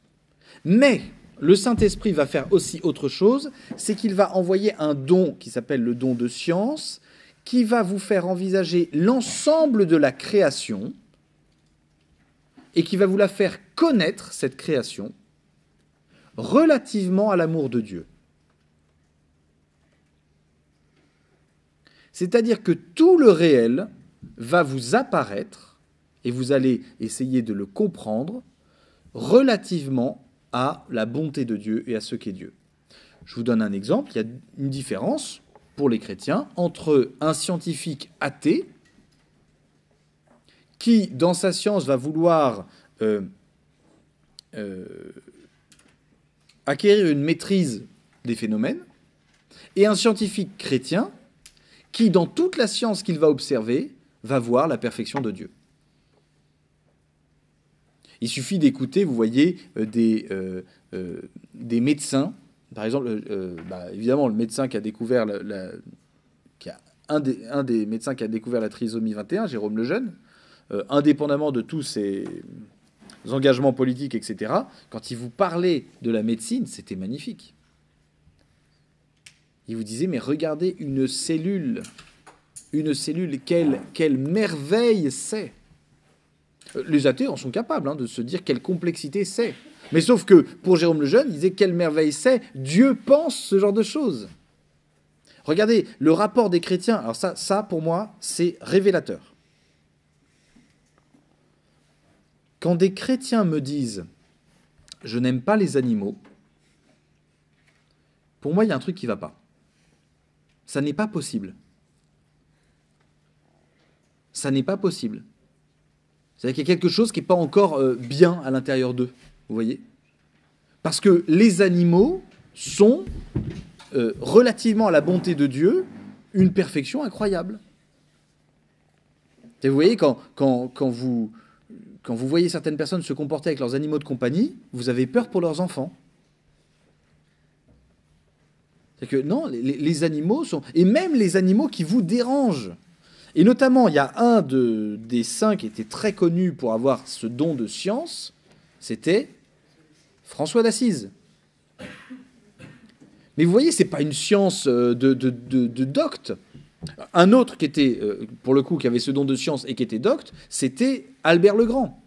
Mais le Saint-Esprit va faire aussi autre chose, c'est qu'il va envoyer un don qui s'appelle le don de science, qui va vous faire envisager l'ensemble de la création et qui va vous la faire connaître, cette création, relativement à l'amour de Dieu. C'est-à-dire que tout le réel va vous apparaître et vous allez essayer de le comprendre relativement à la bonté de Dieu et à ce qu'est Dieu. Je vous donne un exemple. Il y a une différence pour les chrétiens entre un scientifique athée qui, dans sa science, va vouloir acquérir une maîtrise des phénomènes, et un scientifique chrétien qui, dans toute la science qu'il va observer, va voir la perfection de Dieu. Il suffit d'écouter, vous voyez, des médecins, par exemple, évidemment, le médecin qui a découvert un des médecins qui a découvert la trisomie 21, Jérôme Lejeune, indépendamment de tous ses engagements politiques, etc., quand il vous parlait de la médecine, c'était magnifique. Il vous disait, mais regardez une cellule, quelle merveille c'est. Les athées en sont capables de se dire quelle complexité c'est. Mais sauf que, pour Jérôme Lejeune, il disait quelle merveille c'est, Dieu pense ce genre de choses. Regardez, le rapport des chrétiens, alors ça pour moi, c'est révélateur. Quand des chrétiens me disent « je n'aime pas les animaux », pour moi, il y a un truc qui ne va pas. Ça n'est pas possible. Ça n'est pas possible. C'est-à-dire qu'il y a quelque chose qui n'est pas encore bien à l'intérieur d'eux, vous voyez ? Parce que les animaux sont, relativement à la bonté de Dieu, une perfection incroyable. Et vous voyez, quand vous voyez certaines personnes se comporter avec leurs animaux de compagnie, vous avez peur pour leurs enfants. C'est que non, les animaux sont... Et même les animaux qui vous dérangent. Et notamment, il y a un des saints qui était très connu pour avoir ce don de science, c'était François d'Assise. Mais vous voyez, ce n'est pas une science de docte. Un autre qui était, pour le coup, qui avait ce don de science et qui était docte, c'était Albert le Grand.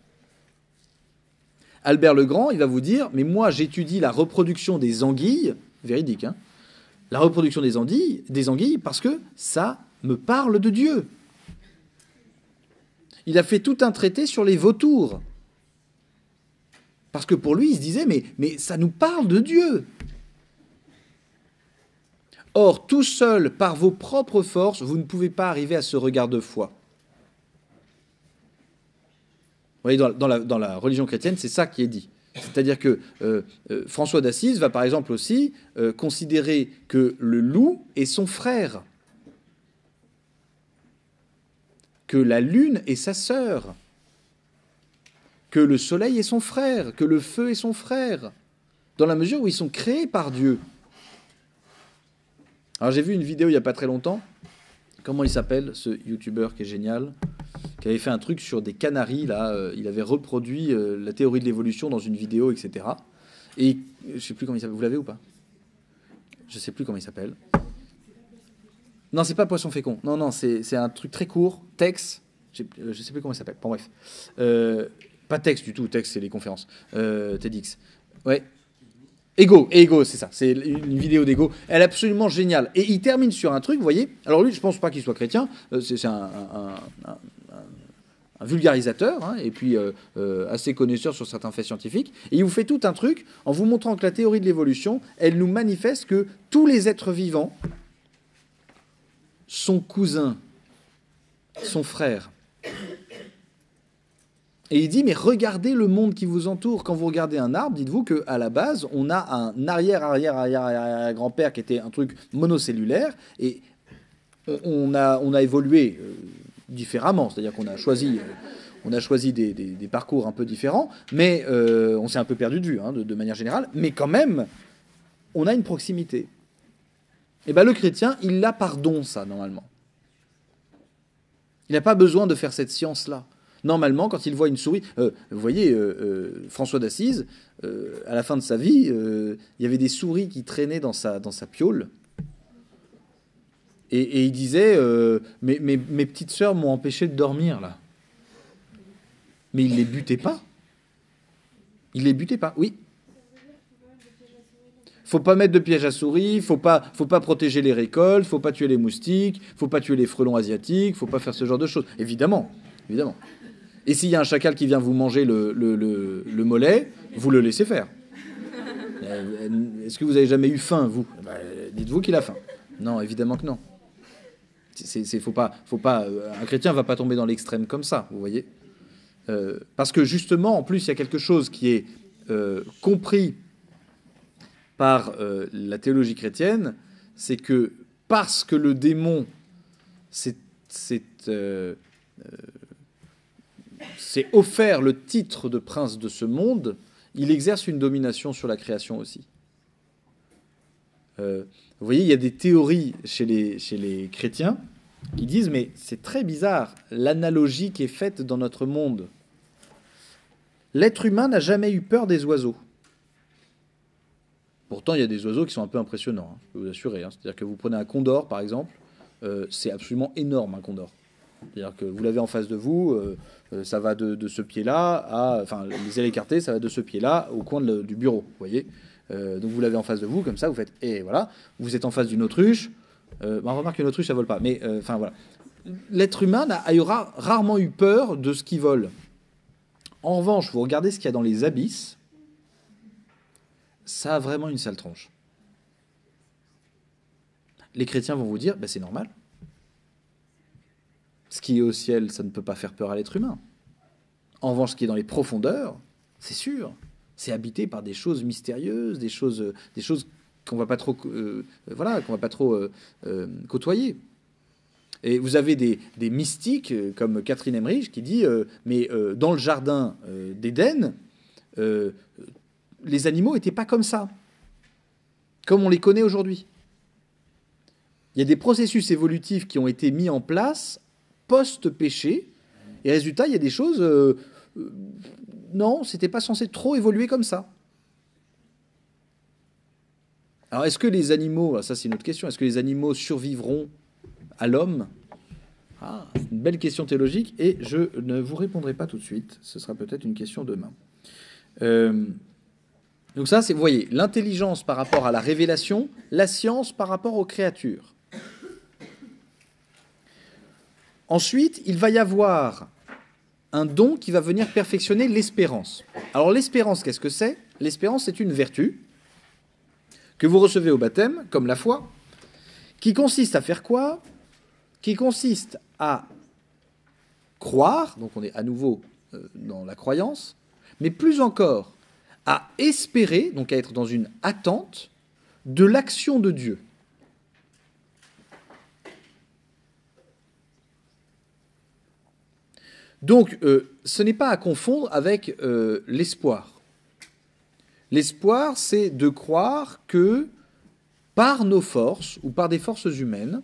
Albert le Grand, il va vous dire, mais moi j'étudie la reproduction des anguilles, véridique, la reproduction des anguilles parce que ça me parle de Dieu. Il a fait tout un traité sur les vautours. Parce que pour lui, il se disait, mais ça nous parle de Dieu. Or, tout seul, par vos propres forces, vous ne pouvez pas arriver à ce regard de foi. Vous voyez, dans la religion chrétienne, c'est ça qui est dit. C'est-à-dire que François d'Assise va par exemple aussi considérer que le loup est son frère, que la lune est sa sœur, que le soleil est son frère, que le feu est son frère, dans la mesure où ils sont créés par Dieu. Alors j'ai vu une vidéo il n'y a pas très longtemps, comment il s'appelle, ce youtubeur qui est génial, qui avait fait un truc sur des canaris, là, il avait reproduit la théorie de l'évolution dans une vidéo, etc. Et je ne sais plus comment il s'appelle, vous l'avez ou pas? Je ne sais plus comment il s'appelle. Non, c'est pas Poisson fécond, non, c'est un truc très court, Tex, je ne sais plus comment il s'appelle, bon bref. Pas Tex du tout, Tex c'est les conférences, TEDx. Ouais. Ego, c'est ça, c'est une vidéo d'Ego, elle est absolument géniale. Et il termine sur un truc, vous voyez, alors lui, je pense pas qu'il soit chrétien, c'est un vulgarisateur, et puis assez connaisseur sur certains faits scientifiques, et il vous fait tout un truc en vous montrant que la théorie de l'évolution, elle nous manifeste que tous les êtres vivants sont cousins, sont frères. Et il dit, mais regardez le monde qui vous entoure. Quand vous regardez un arbre, dites-vous qu'à la base, on a un arrière-grand-père qui était un truc monocellulaire, et on a évolué différemment. C'est-à-dire qu'on a choisi des parcours un peu différents, mais on s'est un peu perdu de vue, de manière générale. Mais quand même, on a une proximité. Eh bien, le chrétien, il l'a par don, ça, normalement. Il n'a pas besoin de faire cette science-là. Normalement, quand il voit une souris... vous voyez, François d'Assise, à la fin de sa vie, il y avait des souris qui traînaient dans sa piaule. Et il disait, mes petites sœurs m'ont empêché de dormir, là. Mais il ne les butait pas. Il ne les butait pas, oui. Faut pas mettre de piège à souris, faut pas protéger les récoltes, faut pas tuer les moustiques, faut pas tuer les frelons asiatiques, faut pas faire ce genre de choses. Évidemment, évidemment. Et s'il y a un chacal qui vient vous manger le mollet, vous le laissez faire. Est-ce que vous avez jamais eu faim, vous? Dites-vous qu'il a faim. Non, évidemment que non. Faut pas. Un chrétien va pas tomber dans l'extrême comme ça, vous voyez. Parce que justement, en plus, il y a quelque chose qui est compris par la théologie chrétienne, c'est que parce que le démon s'est offert le titre de prince de ce monde, il exerce une domination sur la création aussi. Vous voyez, il y a des théories chez les chrétiens qui disent, mais c'est très bizarre, l'analogie qui est faite dans notre monde. L'être humain n'a jamais eu peur des oiseaux. Pourtant, il y a des oiseaux qui sont un peu impressionnants, hein, je peux vous assurer. Hein. C'est-à-dire que vous prenez un condor, par exemple, c'est absolument énorme, un condor. C'est-à-dire que vous l'avez en face de vous, ça va de ce pied-là à... Enfin, les ailes écartées, ça va de ce pied-là au coin du bureau, vous voyez. Donc vous l'avez en face de vous, comme ça, vous faites... Et voilà, vous êtes en face d'une autruche. On remarque qu'une autruche, ça vole pas. Mais, enfin, voilà. L'être humain aura rarement eu peur de ce qui vole. En revanche, vous regardez ce qu'il y a dans les abysses, ça a vraiment une sale tronche. Les chrétiens vont vous dire, c'est normal. Ce qui est au ciel, ça ne peut pas faire peur à l'être humain. En revanche, ce qui est dans les profondeurs, c'est sûr, c'est habité par des choses mystérieuses, des choses qu'on va pas trop, côtoyer. Et vous avez des mystiques comme Catherine Emmerich qui dit, dans le jardin d'Éden, les animaux n'étaient pas comme ça, comme on les connaît aujourd'hui. Il y a des processus évolutifs qui ont été mis en place post-péché, et résultat, il y a des choses... non, c'était pas censé trop évoluer comme ça. Alors, est-ce que les animaux... Ça, c'est une autre question. Est-ce que les animaux survivront à l'homme? C'est une belle question théologique, et je ne vous répondrai pas tout de suite. Ce sera peut-être une question demain. Donc ça, c'est, vous voyez, l'intelligence par rapport à la révélation, la science par rapport aux créatures. Ensuite, il va y avoir un don qui va venir perfectionner l'espérance. Alors l'espérance, qu'est-ce que c'est? L'espérance, c'est une vertu que vous recevez au baptême, comme la foi, qui consiste à faire quoi? Qui consiste à croire, donc on est à nouveau dans la croyance, mais plus encore, à espérer, donc à être dans une attente de l'action de Dieu. Donc, ce n'est pas à confondre avec l'espoir. L'espoir, c'est de croire que par nos forces ou par des forces humaines,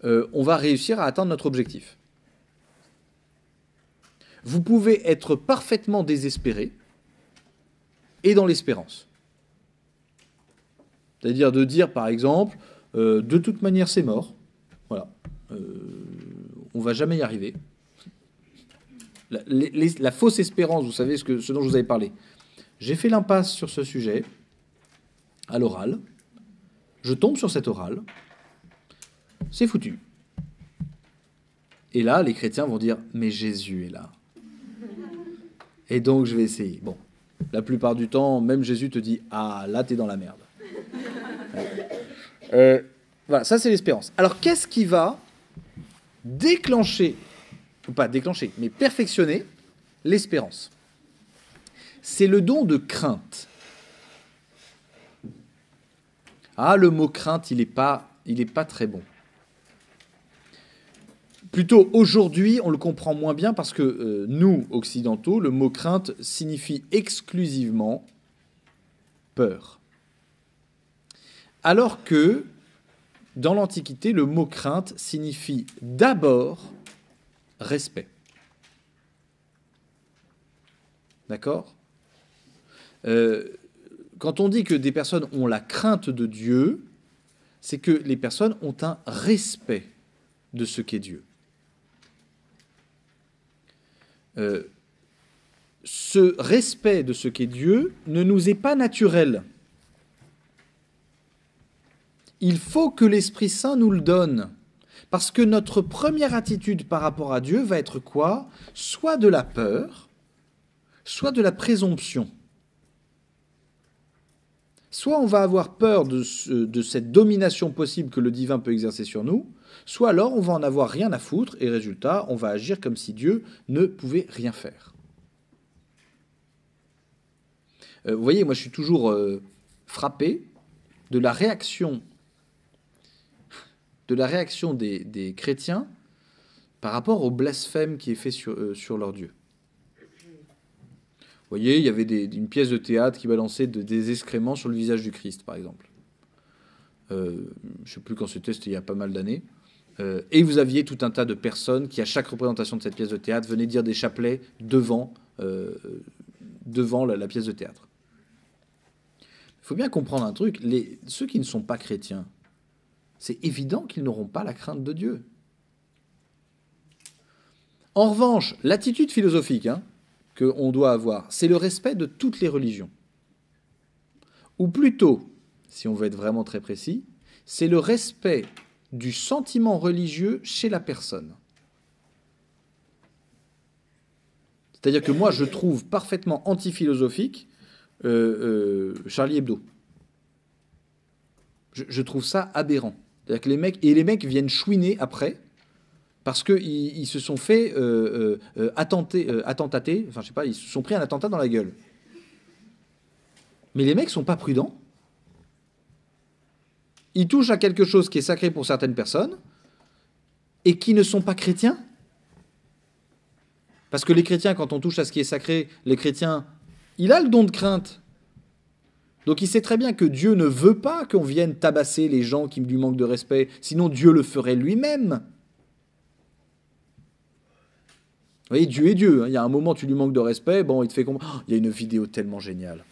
on va réussir à atteindre notre objectif. Vous pouvez être parfaitement désespéré et dans l'espérance. C'est-à-dire de dire, par exemple, de toute manière, c'est mort. Voilà. On ne va jamais y arriver. La fausse espérance, vous savez ce dont je vous avais parlé. J'ai fait l'impasse sur ce sujet à l'oral. Je tombe sur cet oral. C'est foutu. Et là, les chrétiens vont dire, mais Jésus est là. Et donc, je vais essayer. Bon, la plupart du temps, même Jésus te dit, ah, là, t'es dans la merde. Voilà, ça, c'est l'espérance. Alors, qu'est-ce qui va déclencher, ou pas déclencher, mais perfectionner l'espérance? C'est le don de crainte. Ah, le mot crainte, il n'est pas très bon. Plutôt, aujourd'hui, on le comprend moins bien parce que nous, occidentaux, le mot crainte signifie exclusivement peur. Alors que dans l'Antiquité, le mot crainte signifie d'abord respect. D'accord ? Quand on dit que des personnes ont la crainte de Dieu, c'est que les personnes ont un respect de ce qu'est Dieu. Ce respect de ce qu'est Dieu ne nous est pas naturel. Il faut que l'Esprit Saint nous le donne. Parce que notre première attitude par rapport à Dieu va être quoi ? Soit de la peur, soit de la présomption. Soit on va avoir peur de cette domination possible que le divin peut exercer sur nous, soit alors on va en avoir rien à foutre et résultat, on va agir comme si Dieu ne pouvait rien faire. Vous voyez, moi je suis toujours frappé de la réaction des chrétiens par rapport au blasphème qui est fait sur leur Dieu. Vous voyez, il y avait une pièce de théâtre qui balançait des excréments sur le visage du Christ, par exemple. Je ne sais plus quand c'était il y a pas mal d'années. Et vous aviez tout un tas de personnes qui, à chaque représentation de cette pièce de théâtre, venaient dire des chapelets devant la pièce de théâtre. Il faut bien comprendre un truc, ceux qui ne sont pas chrétiens, c'est évident qu'ils n'auront pas la crainte de Dieu. En revanche, l'attitude philosophique qu'on doit avoir, c'est le respect de toutes les religions. Ou plutôt, si on veut être vraiment très précis, c'est le respect du sentiment religieux chez la personne. C'est-à-dire que moi, je trouve parfaitement anti-philosophique Charlie Hebdo. Je trouve ça aberrant. C'est-à-dire que les mecs viennent chouiner après parce qu'ils se sont fait attentater, enfin je sais pas, ils se sont pris un attentat dans la gueule. Mais les mecs sont pas prudents. Ils touchent à quelque chose qui est sacré pour certaines personnes et qui ne sont pas chrétiens. Parce que les chrétiens, quand on touche à ce qui est sacré, les chrétiens, il a le don de crainte. Donc il sait très bien que Dieu ne veut pas qu'on vienne tabasser les gens qui lui manquent de respect, sinon Dieu le ferait lui-même. Vous voyez, Dieu est Dieu. Il y a un moment, tu lui manques de respect, bon, il te fait comprendre. Oh, il y a une vidéo tellement géniale.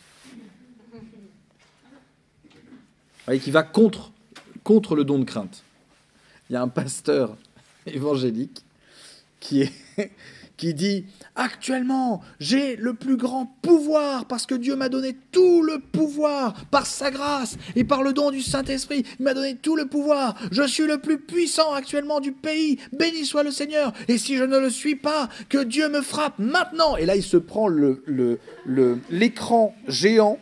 Vous voyez, qui va contre le don de crainte. Il y a un pasteur évangélique qui dit « Actuellement, j'ai le plus grand pouvoir parce que Dieu m'a donné tout le pouvoir par sa grâce et par le don du Saint-Esprit. Il m'a donné tout le pouvoir. Je suis le plus puissant actuellement du pays. Béni soit le Seigneur. Et si je ne le suis pas, que Dieu me frappe maintenant. » Et là, il se prend l'écran géant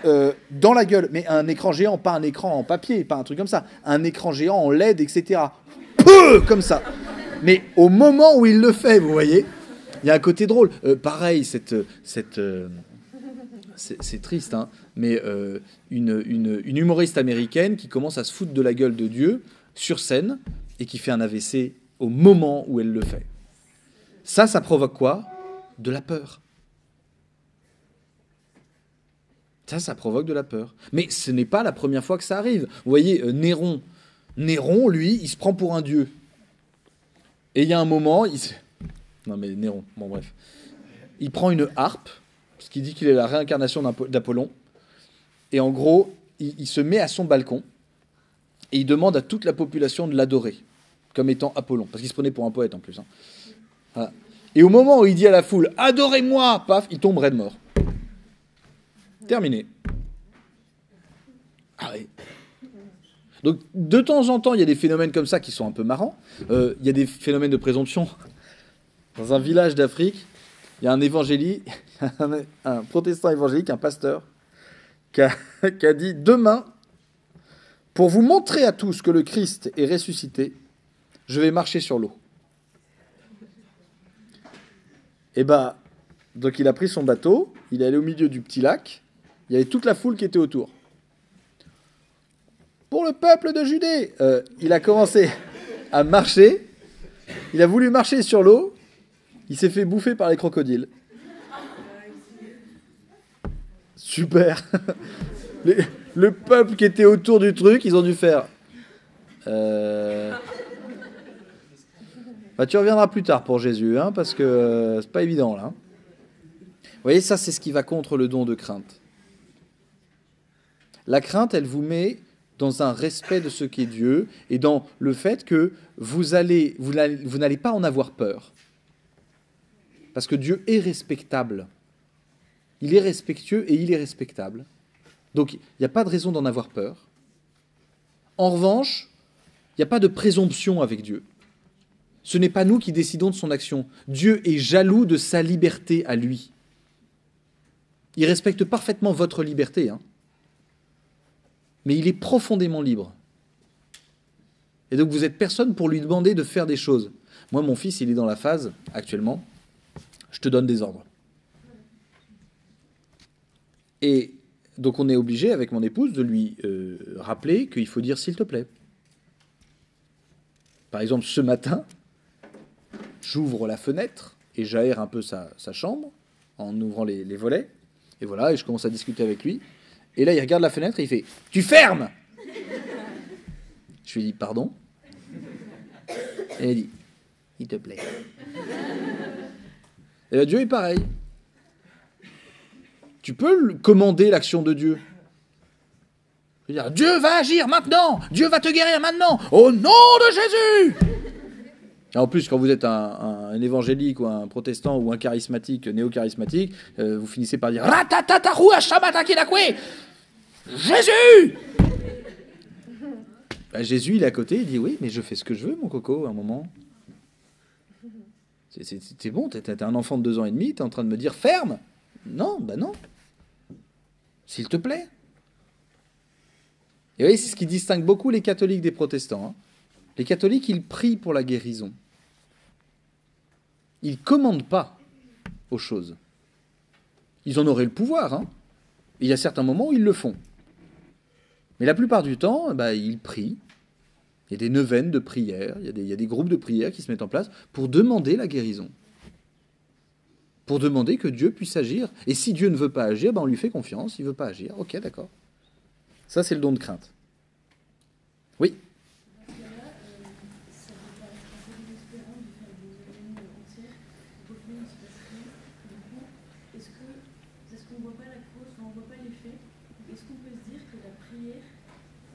dans la gueule. Mais un écran géant, pas un écran en papier, pas un truc comme ça. Un écran géant en LED, etc. Peu comme ça. Mais au moment où il le fait, vous voyez, il y a un côté drôle. Pareil, c'est triste, hein, mais une humoriste américaine qui commence à se foutre de la gueule de Dieu sur scène et qui fait un AVC au moment où elle le fait. Ça provoque quoi ? De la peur. Ça provoque de la peur. Mais ce n'est pas la première fois que ça arrive. Vous voyez, Néron, lui, il se prend pour un dieu. Et il y a un moment, non mais Néron, bon bref. Il prend une harpe, parce qu'il dit qu'il est la réincarnation d'Apollon. Et en gros, il se met à son balcon et il demande à toute la population de l'adorer, comme étant Apollon. Parce qu'il se prenait pour un poète en plus. Voilà. Et au moment où il dit à la foule « Adorez-moi !» paf, il tombe raide mort. Terminé. Ah oui. Donc, de temps en temps, il y a des phénomènes comme ça qui sont un peu marrants. Il y a des phénomènes de présomption. Dans un village d'Afrique, il y a un évangélique, un protestant évangélique, un pasteur, qui a dit « Demain, pour vous montrer à tous que le Christ est ressuscité, je vais marcher sur l'eau. » Et donc il a pris son bateau, il est allé au milieu du petit lac, il y avait toute la foule qui était autour. Pour le peuple de Judée, il a commencé à marcher, il a voulu marcher sur l'eau, il s'est fait bouffer par les crocodiles. Super. Le peuple qui était autour du truc, ils ont dû faire... Bah, tu reviendras plus tard pour Jésus, hein, parce que c'est pas évident, là. Vous voyez, ça, c'est ce qui va contre le don de crainte. La crainte, elle vous met dans un respect de ce qu'est Dieu et dans le fait que vous n'allez pas en avoir peur. Parce que Dieu est respectable. Il est respectueux et il est respectable. Donc, il n'y a pas de raison d'en avoir peur. En revanche, il n'y a pas de présomption avec Dieu. Ce n'est pas nous qui décidons de son action. Dieu est jaloux de sa liberté à lui. Il respecte parfaitement votre liberté, hein. Mais il est profondément libre. Et donc vous êtes personne pour lui demander de faire des choses. Moi, mon fils, il est dans la phase, actuellement, je te donne des ordres. Et donc on est obligé, avec mon épouse, de lui rappeler qu'il faut dire « s'il te plaît ». Par exemple, ce matin, j'ouvre la fenêtre et j'aère un peu sa chambre en ouvrant les volets. Et voilà, et je commence à discuter avec lui. Et là, il regarde la fenêtre et il fait « Tu fermes !» Je lui dis « Pardon ?» Et il dit « S'il te plaît. » Et là, Dieu est pareil. Tu peux commander l'action de Dieu. Je veux dire, Dieu va agir maintenant. Dieu va te guérir maintenant. Au nom de Jésus. Et en plus, quand vous êtes un évangélique ou un protestant ou un charismatique, néo-charismatique, vous finissez par dire Jésus. Ben, Jésus, il est à côté, il dit oui, mais je fais ce que je veux, mon coco, à un moment. C'est bon, t'es un enfant de 2 ans et demi, t'es en train de me dire ferme. Non, ben non. S'il te plaît. Et vous voyez, c'est ce qui distingue beaucoup les catholiques des protestants. Hein. Les catholiques, ils prient pour la guérison. Ils ne commandent pas aux choses. Ils en auraient le pouvoir. Hein. Il y a certains moments où ils le font. Mais la plupart du temps, bah, ils prient. Il y a des neuvaines de prière, il y a des groupes de prière qui se mettent en place pour demander la guérison. Pour demander que Dieu puisse agir. Et si Dieu ne veut pas agir, ben on lui fait confiance, il ne veut pas agir. Ok, d'accord. Ça, c'est le don de crainte. Oui. Est-ce qu'on ne voit pas la cause, on ne voit pas l'effet? Est-ce qu'on peut se dire que la prière,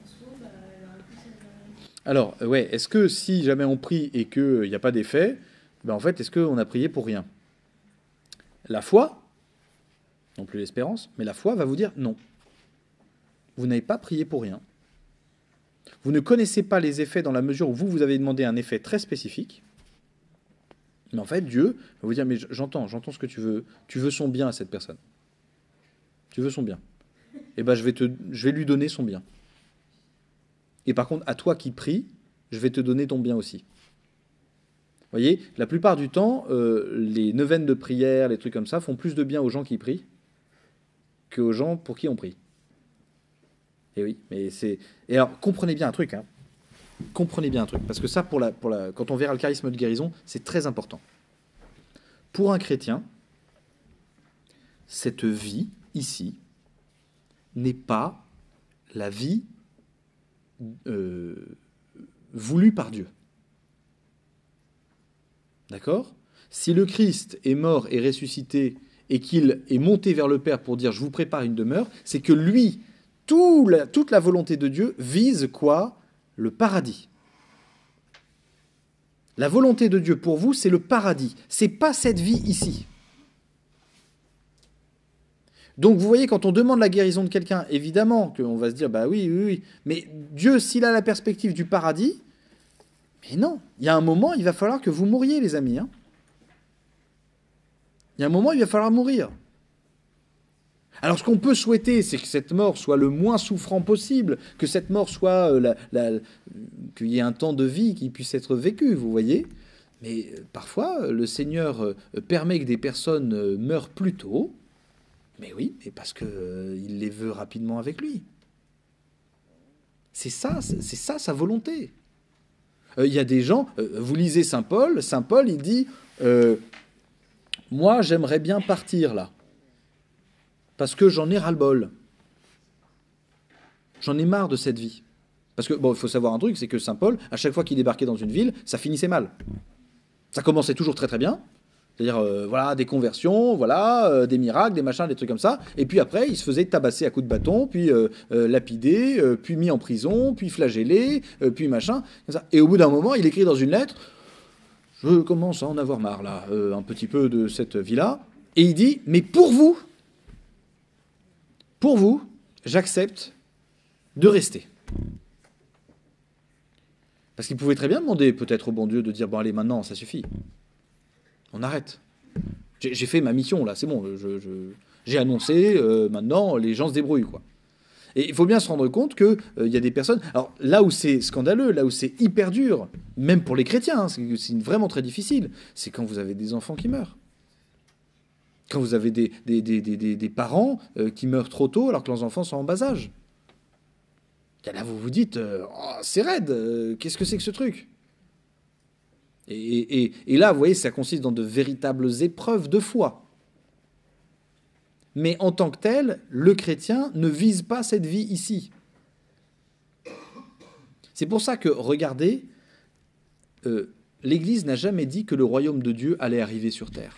en soi, elle aurait pu servir à rien? Alors, ouais, est-ce que si jamais on prie et qu'il n'y a pas d'effet, ben en fait, est-ce qu'on a prié pour rien? La foi, non plus l'espérance, mais la foi va vous dire non. Vous n'avez pas prié pour rien. Vous ne connaissez pas les effets dans la mesure où vous avez demandé un effet très spécifique. Mais en fait, Dieu va vous dire, mais j'entends ce que tu veux. Tu veux son bien à cette personne. Tu veux son bien. Eh ben, je vais lui donner son bien. Et par contre, à toi qui pries, je vais te donner ton bien aussi. Vous voyez, la plupart du temps, les neuvaines de prière, les trucs comme ça, font plus de bien aux gens qui prient qu'aux gens pour qui on prie. Et oui, mais c'est... Et alors, comprenez bien un truc, hein. Comprenez bien un truc, parce que ça, quand on verra le charisme de guérison, c'est très important. Pour un chrétien, cette vie, ici, n'est pas la vie voulue par Dieu. D'accord ? Si le Christ est mort et ressuscité et qu'il est monté vers le Père pour dire « je vous prépare une demeure », c'est que lui, toute la volonté de Dieu vise quoi ? Le paradis. La volonté de Dieu pour vous, c'est le paradis. C'est pas cette vie ici. Donc vous voyez, quand on demande la guérison de quelqu'un, évidemment qu'on va se dire, bah oui. Mais Dieu, s'il a la perspective du paradis, mais non, il y a un moment, il va falloir que vous mouriez, les amis. Hein. Il y a un moment, il va falloir mourir. Alors ce qu'on peut souhaiter, c'est que cette mort soit le moins souffrant possible, que cette mort soit qu'il y ait un temps de vie qui puisse être vécu, vous voyez. Mais parfois, le Seigneur permet que des personnes meurent plus tôt. Mais oui, mais parce qu'il les veut rapidement avec lui. C'est ça sa volonté. Il y a des gens, vous lisez Saint Paul, il dit « Moi, j'aimerais bien partir là. Parce que j'en ai ras-le-bol. » J'en ai marre de cette vie. Parce que, bon, il faut savoir un truc, c'est que Saint Paul, à chaque fois qu'il débarquait dans une ville, ça finissait mal. Ça commençait toujours très très bien. C'est-à-dire, voilà, des conversions, voilà, des miracles, des machins, des trucs comme ça. Et puis après, il se faisait tabasser à coups de bâton, puis lapidé, puis mis en prison, puis flagellé, puis machin. Comme ça. Et au bout d'un moment, il écrit dans une lettre, je commence à en avoir marre, là, un petit peu de cette vie-là. Et il dit, mais pour vous, j'accepte de rester. Parce qu'il pouvait très bien demander peut-être au bon Dieu de dire, bon allez, maintenant, ça suffit. On arrête. J'ai fait ma mission, là, c'est bon. J'ai annoncé, maintenant, les gens se débrouillent, quoi. Et il faut bien se rendre compte qu'il y a des personnes... Alors, là où c'est scandaleux, là où c'est hyper dur, même pour les chrétiens, hein, c'est vraiment très difficile, c'est quand vous avez des enfants qui meurent. Quand vous avez des parents qui meurent trop tôt alors que leurs enfants sont en bas âge. Et là, vous vous dites, oh, c'est raide, qu'est-ce que c'est que ce truc ? Et là, vous voyez, ça consiste dans de véritables épreuves de foi. Mais en tant que tel, le chrétien ne vise pas cette vie ici. C'est pour ça que, regardez, l'Église n'a jamais dit que le royaume de Dieu allait arriver sur terre.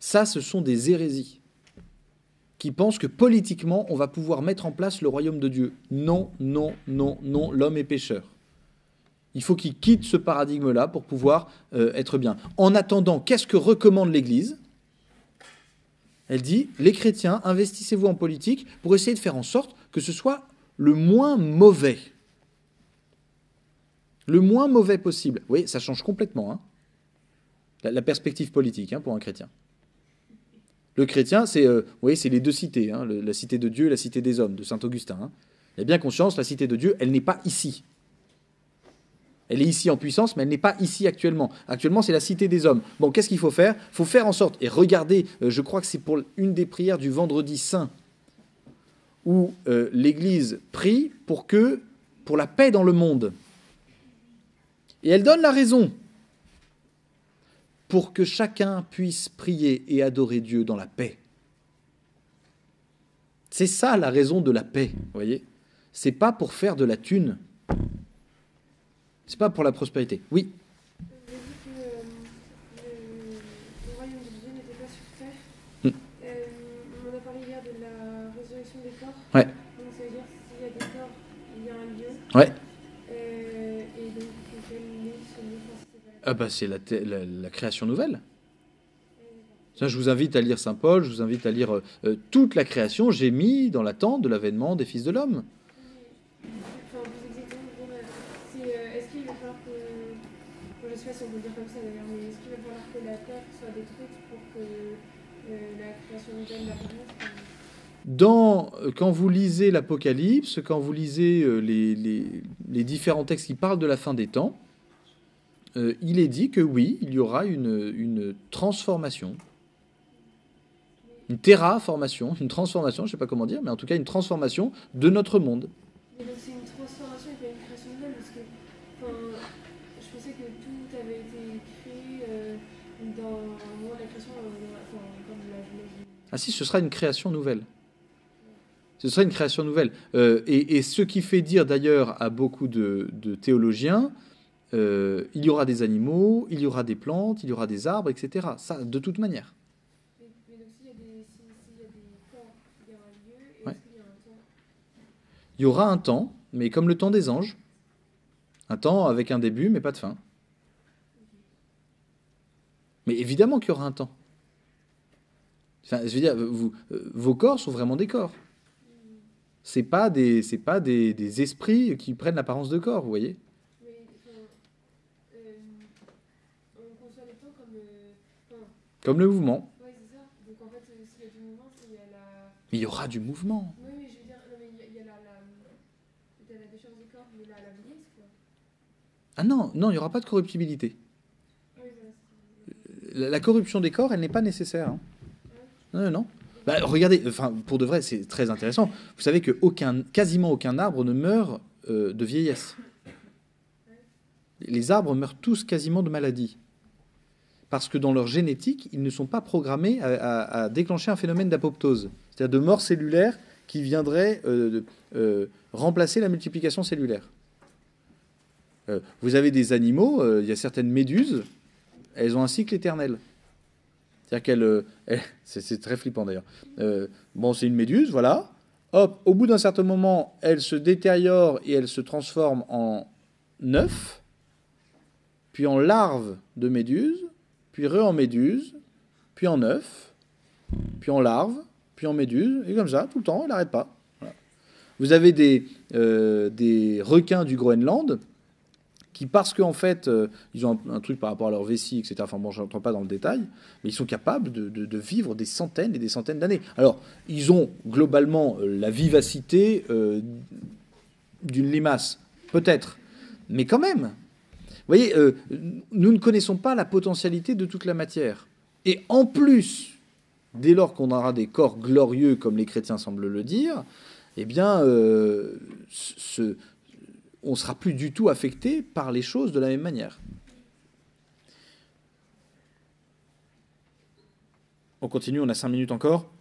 Ça, ce sont des hérésies qui pensent que politiquement, on va pouvoir mettre en place le royaume de Dieu. Non, non, non, non, l'homme est pécheur. Il faut qu'il quitte ce paradigme-là pour pouvoir être bien. En attendant, qu'est-ce que recommande l'Église ? Elle dit, les chrétiens, investissez-vous en politique pour essayer de faire en sorte que ce soit le moins mauvais. Le moins mauvais possible. Vous voyez, ça change complètement, hein, la perspective politique, hein, pour un chrétien. Le chrétien, c'est c'est les deux cités, hein, la cité de Dieu et la cité des hommes, de saint Augustin. Hein. Il a bien conscience, la cité de Dieu, elle n'est pas ici. Elle est ici en puissance, mais elle n'est pas ici actuellement. Actuellement, c'est la cité des hommes. Bon, qu'est-ce qu'il faut faire ? Il faut faire en sorte, et regardez, je crois que c'est pour une des prières du vendredi saint, où l'Église prie pour la paix dans le monde. Et elle donne la raison. Pour que chacun puisse prier et adorer Dieu dans la paix. C'est ça la raison de la paix, vous voyez ? C'est pas pour faire de la thune. C'est pas pour la prospérité. Oui. Vous avez dit que le royaume de Dieu n'était pas sur terre. On a parlé hier de la résurrection des corps. Ouais. Donc ça veut dire que s'il y a des corps, il y a un lieu. Ouais. Et donc, quel est ce lieu ? Ah bah c'est la création nouvelle. Ça, je vous invite à lire Saint Paul, je vous invite à lire toute la création. J'ai mis dans l'attente de l'avènement des fils de l'homme. Enfin, plus exactement, est-ce qu'il va falloir que... je sais pas si on peut le dire comme ça d'ailleurs, mais est-ce qu'il va falloir que la terre soit détruite pour que la création nouvelle apparaisse ? Quand vous lisez l'Apocalypse, quand vous lisez les différents textes qui parlent de la fin des temps, il est dit que oui, il y aura une transformation, une terraformation, une transformation, je ne sais pas comment dire, mais en tout cas une transformation de notre monde. Mais donc c'est une transformation et pas une création nouvelle, parce que je pensais que tout avait été créé dans le moment de la création, comme la... Ah si, ce sera une création nouvelle. Ce sera une création nouvelle. Et ce qui fait dire d'ailleurs à beaucoup de théologiens, il y aura des animaux, il y aura des plantes, il y aura des arbres, etc. Ça, de toute manière. Mais donc s'il y a des corps, il y a un lieu, et Ouais. est-ce qu'il y a un temps ? Il y aura un temps, mais comme le temps des anges. Un temps avec un début, mais pas de fin. Mais évidemment qu'il y aura un temps. Enfin, je veux dire, vos corps sont vraiment des corps. C'est pas des esprits qui prennent l'apparence de corps, vous voyez. Mais on conçoit les temps comme... Comme le mouvement. Oui, c'est ça. Donc en fait, s'il y a du mouvement, c'est il y a la... Il y aura du mouvement. Oui, mais je veux dire, non, mais il y a la déchéance des corps, mais la vieillesse, quoi. Ah non, il n'y aura pas de corruptibilité. Oui, voilà. La corruption des corps, elle n'est pas nécessaire. Hein. Non. Bah, regardez, pour de vrai, c'est très intéressant. Vous savez que quasiment aucun arbre ne meurt de vieillesse. Les arbres meurent tous quasiment de maladie. Parce que dans leur génétique, ils ne sont pas programmés à déclencher un phénomène d'apoptose, c'est-à-dire de mort cellulaire qui viendrait remplacer la multiplication cellulaire. Vous avez des animaux, il y a certaines méduses, elles ont un cycle éternel. C'est-à-dire c'est très flippant d'ailleurs. Bon, c'est une méduse, voilà. Hop, au bout d'un certain moment, elle se détériore et elle se transforme en œuf, puis en larve de méduse, puis en méduse, puis en œuf, puis en larve, puis en méduse, et comme ça, tout le temps, elle n'arrête pas. Voilà. Vous avez des requins du Groenland qui, parce qu'en fait, ils ont un truc par rapport à leur vessie, etc., enfin bon, je n'entre pas dans le détail, mais ils sont capables de vivre des centaines et des centaines d'années. Alors, ils ont globalement la vivacité d'une limace, peut-être, mais quand même. Vous voyez, nous ne connaissons pas la potentialité de toute la matière. Et en plus, dès lors qu'on aura des corps glorieux, comme les chrétiens semblent le dire, eh bien, on ne sera plus du tout affecté par les choses de la même manière. On continue, on a 5 minutes encore.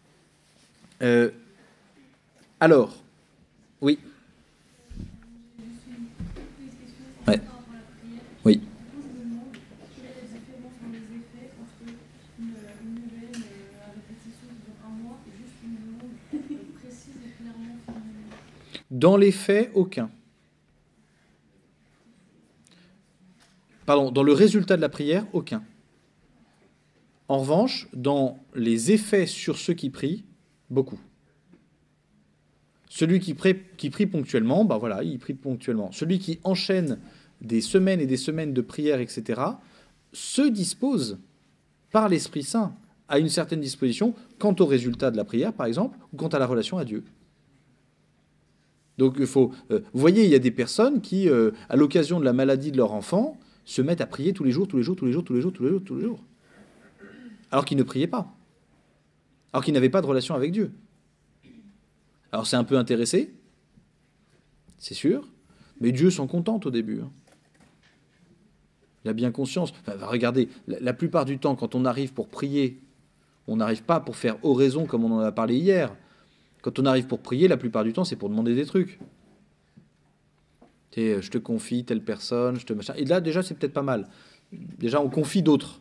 Alors, oui. Ouais. Oui. Dans les faits, aucun. Pardon, dans le résultat de la prière, aucun. En revanche, dans les effets sur ceux qui prient, beaucoup. Celui qui prie ponctuellement, ben voilà, il prie ponctuellement. Celui qui enchaîne des semaines et des semaines de prière, etc., se dispose par l'Esprit Saint à une certaine disposition quant au résultat de la prière, par exemple, ou quant à la relation à Dieu. Donc il faut... vous voyez, il y a des personnes qui, à l'occasion de la maladie de leur enfant, se mettent à prier tous les jours, alors qu'ils ne priaient pas, alors qu'ils n'avaient pas de relation avec Dieu. Alors c'est un peu intéressé, c'est sûr, mais Dieu s'en contente au début. Il a bien conscience. Enfin, regardez, la plupart du temps, quand on arrive pour prier, on n'arrive pas pour faire oraison comme on en a parlé hier. Quand on arrive pour prier, la plupart du temps, c'est pour demander des trucs. Je te confie telle personne, je te machin. Et là, déjà, c'est peut-être pas mal. Déjà, on confie d'autres.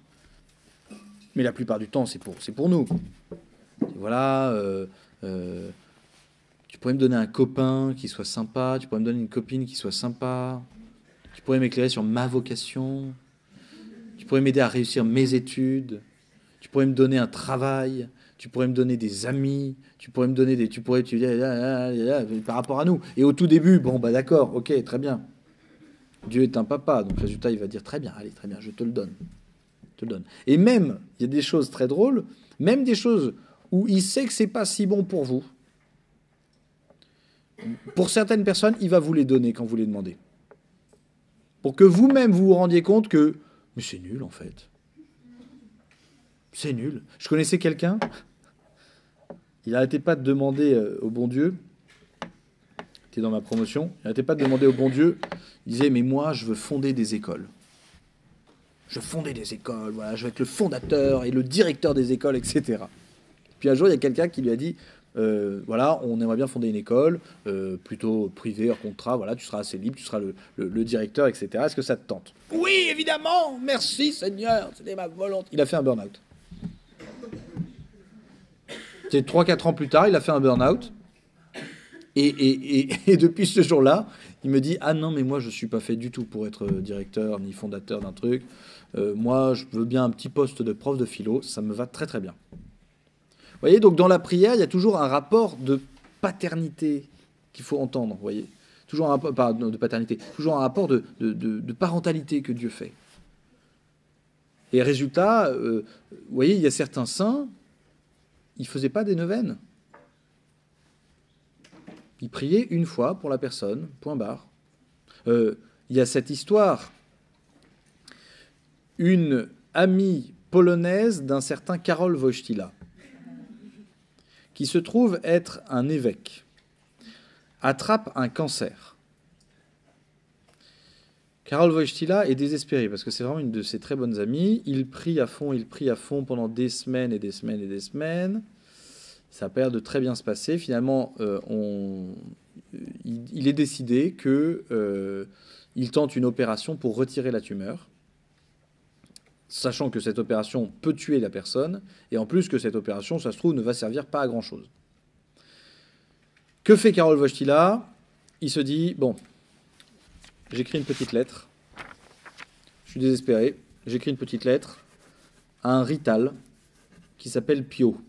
Mais la plupart du temps, c'est pour nous. Et voilà, tu pourrais me donner un copain qui soit sympa, tu pourrais me donner une copine qui soit sympa, tu pourrais m'éclairer sur ma vocation, tu pourrais m'aider à réussir mes études, tu pourrais me donner un travail, tu pourrais me donner des amis, tu pourrais me donner par rapport à nous. Et au tout début, bon, bah d'accord, ok, très bien. Dieu est un papa, donc résultat, il va dire très bien, allez, très bien, je te le donne. Et même, il y a des choses très drôles, même des choses où il sait que c'est pas si bon pour vous. Pour certaines personnes, il va vous les donner quand vous les demandez. Pour que vous-même vous vous rendiez compte que, mais c'est nul en fait. C'est nul. Je connaissais quelqu'un, il n'arrêtait pas de demander au bon Dieu, c'était dans ma promotion, il n'arrêtait pas de demander au bon Dieu, il disait, mais moi, je veux fonder des écoles. Je veux fonder des écoles, voilà, je veux être le fondateur et le directeur des écoles, etc. Puis un jour, il y a quelqu'un qui lui a dit, voilà, on aimerait bien fonder une école, plutôt privée, hors contrat, voilà, tu seras assez libre, tu seras le directeur, etc. Est-ce que ça te tente? Oui, évidemment, merci Seigneur, c'était ma volonté. Il a fait un burn-out. C'est 3-4 ans plus tard, il a fait un burn-out. Et depuis ce jour-là, il me dit, ah non, mais moi, je ne suis pas fait du tout pour être directeur ni fondateur d'un truc. Moi, je veux bien un petit poste de prof de philo, ça me va très très bien. Vous voyez, donc dans la prière, il y a toujours un rapport de paternité qu'il faut entendre, vous voyez. Toujours un rapport, pardon, de paternité, toujours un rapport de parentalité que Dieu fait. Et résultat, vous voyez, il y a certains saints, ils ne faisaient pas des neuvaines. Ils priaient une fois pour la personne, point barre. Il y a cette histoire. Une amie polonaise d'un certain Karol Wojtyla, qui se trouve être un évêque, attrape un cancer. Karol Wojtyla est désespéré parce que c'est vraiment une de ses très bonnes amies. Il prie à fond pendant des semaines et des semaines et des semaines. Ça a pas l'air de très bien se passer. Finalement, il est décidé qu'il tente une opération pour retirer la tumeur, sachant que cette opération peut tuer la personne, et en plus que cette opération, ça se trouve, ne va servir pas à grand-chose. Que fait Karol Wojtyla? Il se dit, bon, j'écris une petite lettre, je suis désespéré, j'écris une petite lettre à un rital qui s'appelle Pio.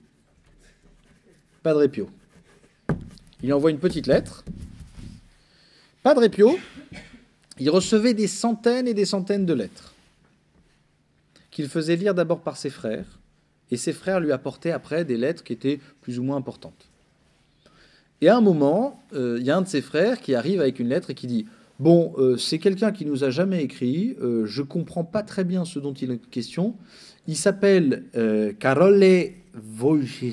Padre Pio. Il envoie une petite lettre. Padre Pio, il recevait des centaines et des centaines de lettres qu'il faisait lire d'abord par ses frères, et ses frères lui apportaient après des lettres qui étaient plus ou moins importantes. Et à un moment, il y a un de ses frères qui arrive avec une lettre et qui dit « Bon, c'est quelqu'un qui nous a jamais écrit, je comprends pas très bien ce dont il est question. Il s'appelle Karol Wojtyla.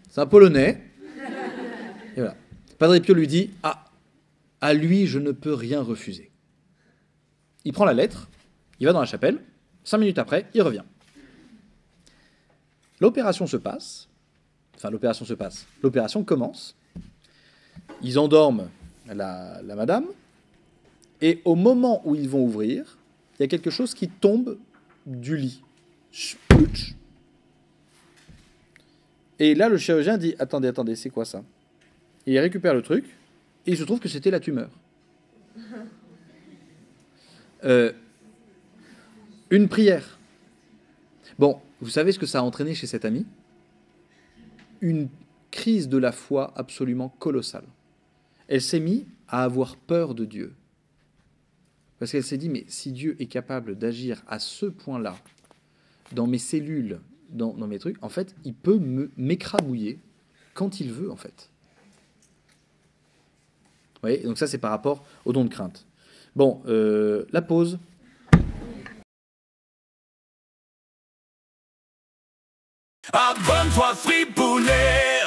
C'est un Polonais. » Et voilà. Padre Pio lui dit « Ah, à lui, je ne peux rien refuser. » Il prend la lettre, il va dans la chapelle, 5 minutes après, il revient. L'opération se passe, l'opération commence, ils endorment la madame, et au moment où ils vont ouvrir, il y a quelque chose qui tombe du lit. Splutch. Et là, le chirurgien dit « Attendez, c'est quoi ça ?» Et il récupère le truc, et il se trouve que c'était la tumeur. Une prière. Bon, vous savez ce que ça a entraîné chez cet ami? Une crise de la foi absolument colossale. Elle s'est mise à avoir peur de Dieu. Parce qu'elle s'est dit, mais si Dieu est capable d'agir à ce point-là, dans mes cellules, dans mes trucs, en fait, il peut m'écrabouiller quand il veut, en fait. Vous voyez? Donc ça, c'est par rapport au don de crainte. Bon, la pause. Abonne-toi Fripounet,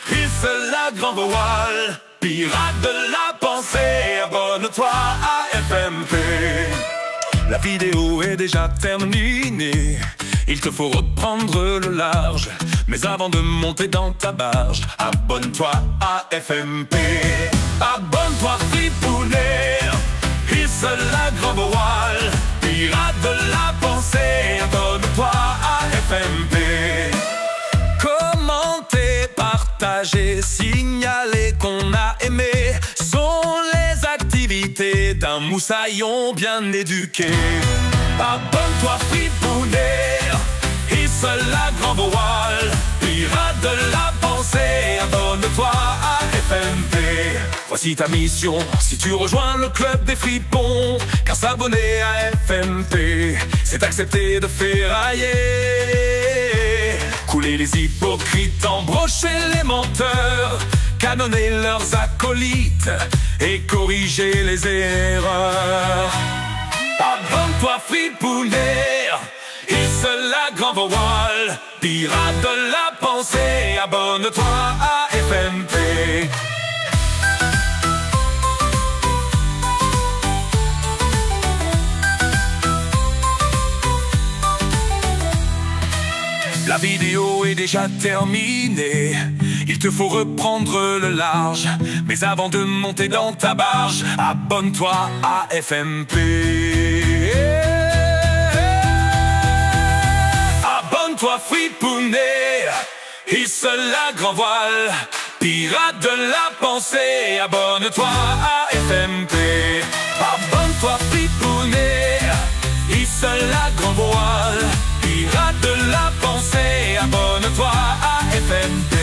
hisse la grande voile, pirate de la pensée, abonne-toi à FMP. La vidéo est déjà terminée, il te faut reprendre le large, mais avant de monter dans ta barge, abonne-toi à FMP. Abonne-toi Fripounet, hisse la grande voile, pirate de la pensée, abonne-toi à FMP. Commenter, partager, signaler qu'on a aimé sont les activités d'un moussaillon bien éduqué. Abonne-toi Fripounet, hisse la grande voile, pirate de la pensée, abonne-toi à FMP. Voici ta mission, si tu rejoins le club des fripons, car s'abonner à FMP, c'est accepter de ferrailler. Couler les hypocrites, embrocher les menteurs, canonner leurs acolytes et corriger les erreurs. Abonne-toi Fripounet, hisse la grande voile, pirate de la pensée, abonne-toi à FMP. La vidéo est déjà terminée, il te faut reprendre le large, mais avant de monter dans ta barge, abonne-toi à FMP. Abonne-toi Fripounet, hisse la grande voile, pirate de la pensée, abonne-toi à FMP. Abonne-toi Fripounet, hisse la grande voile, pirate de la pensée, abonne-toi à FMP.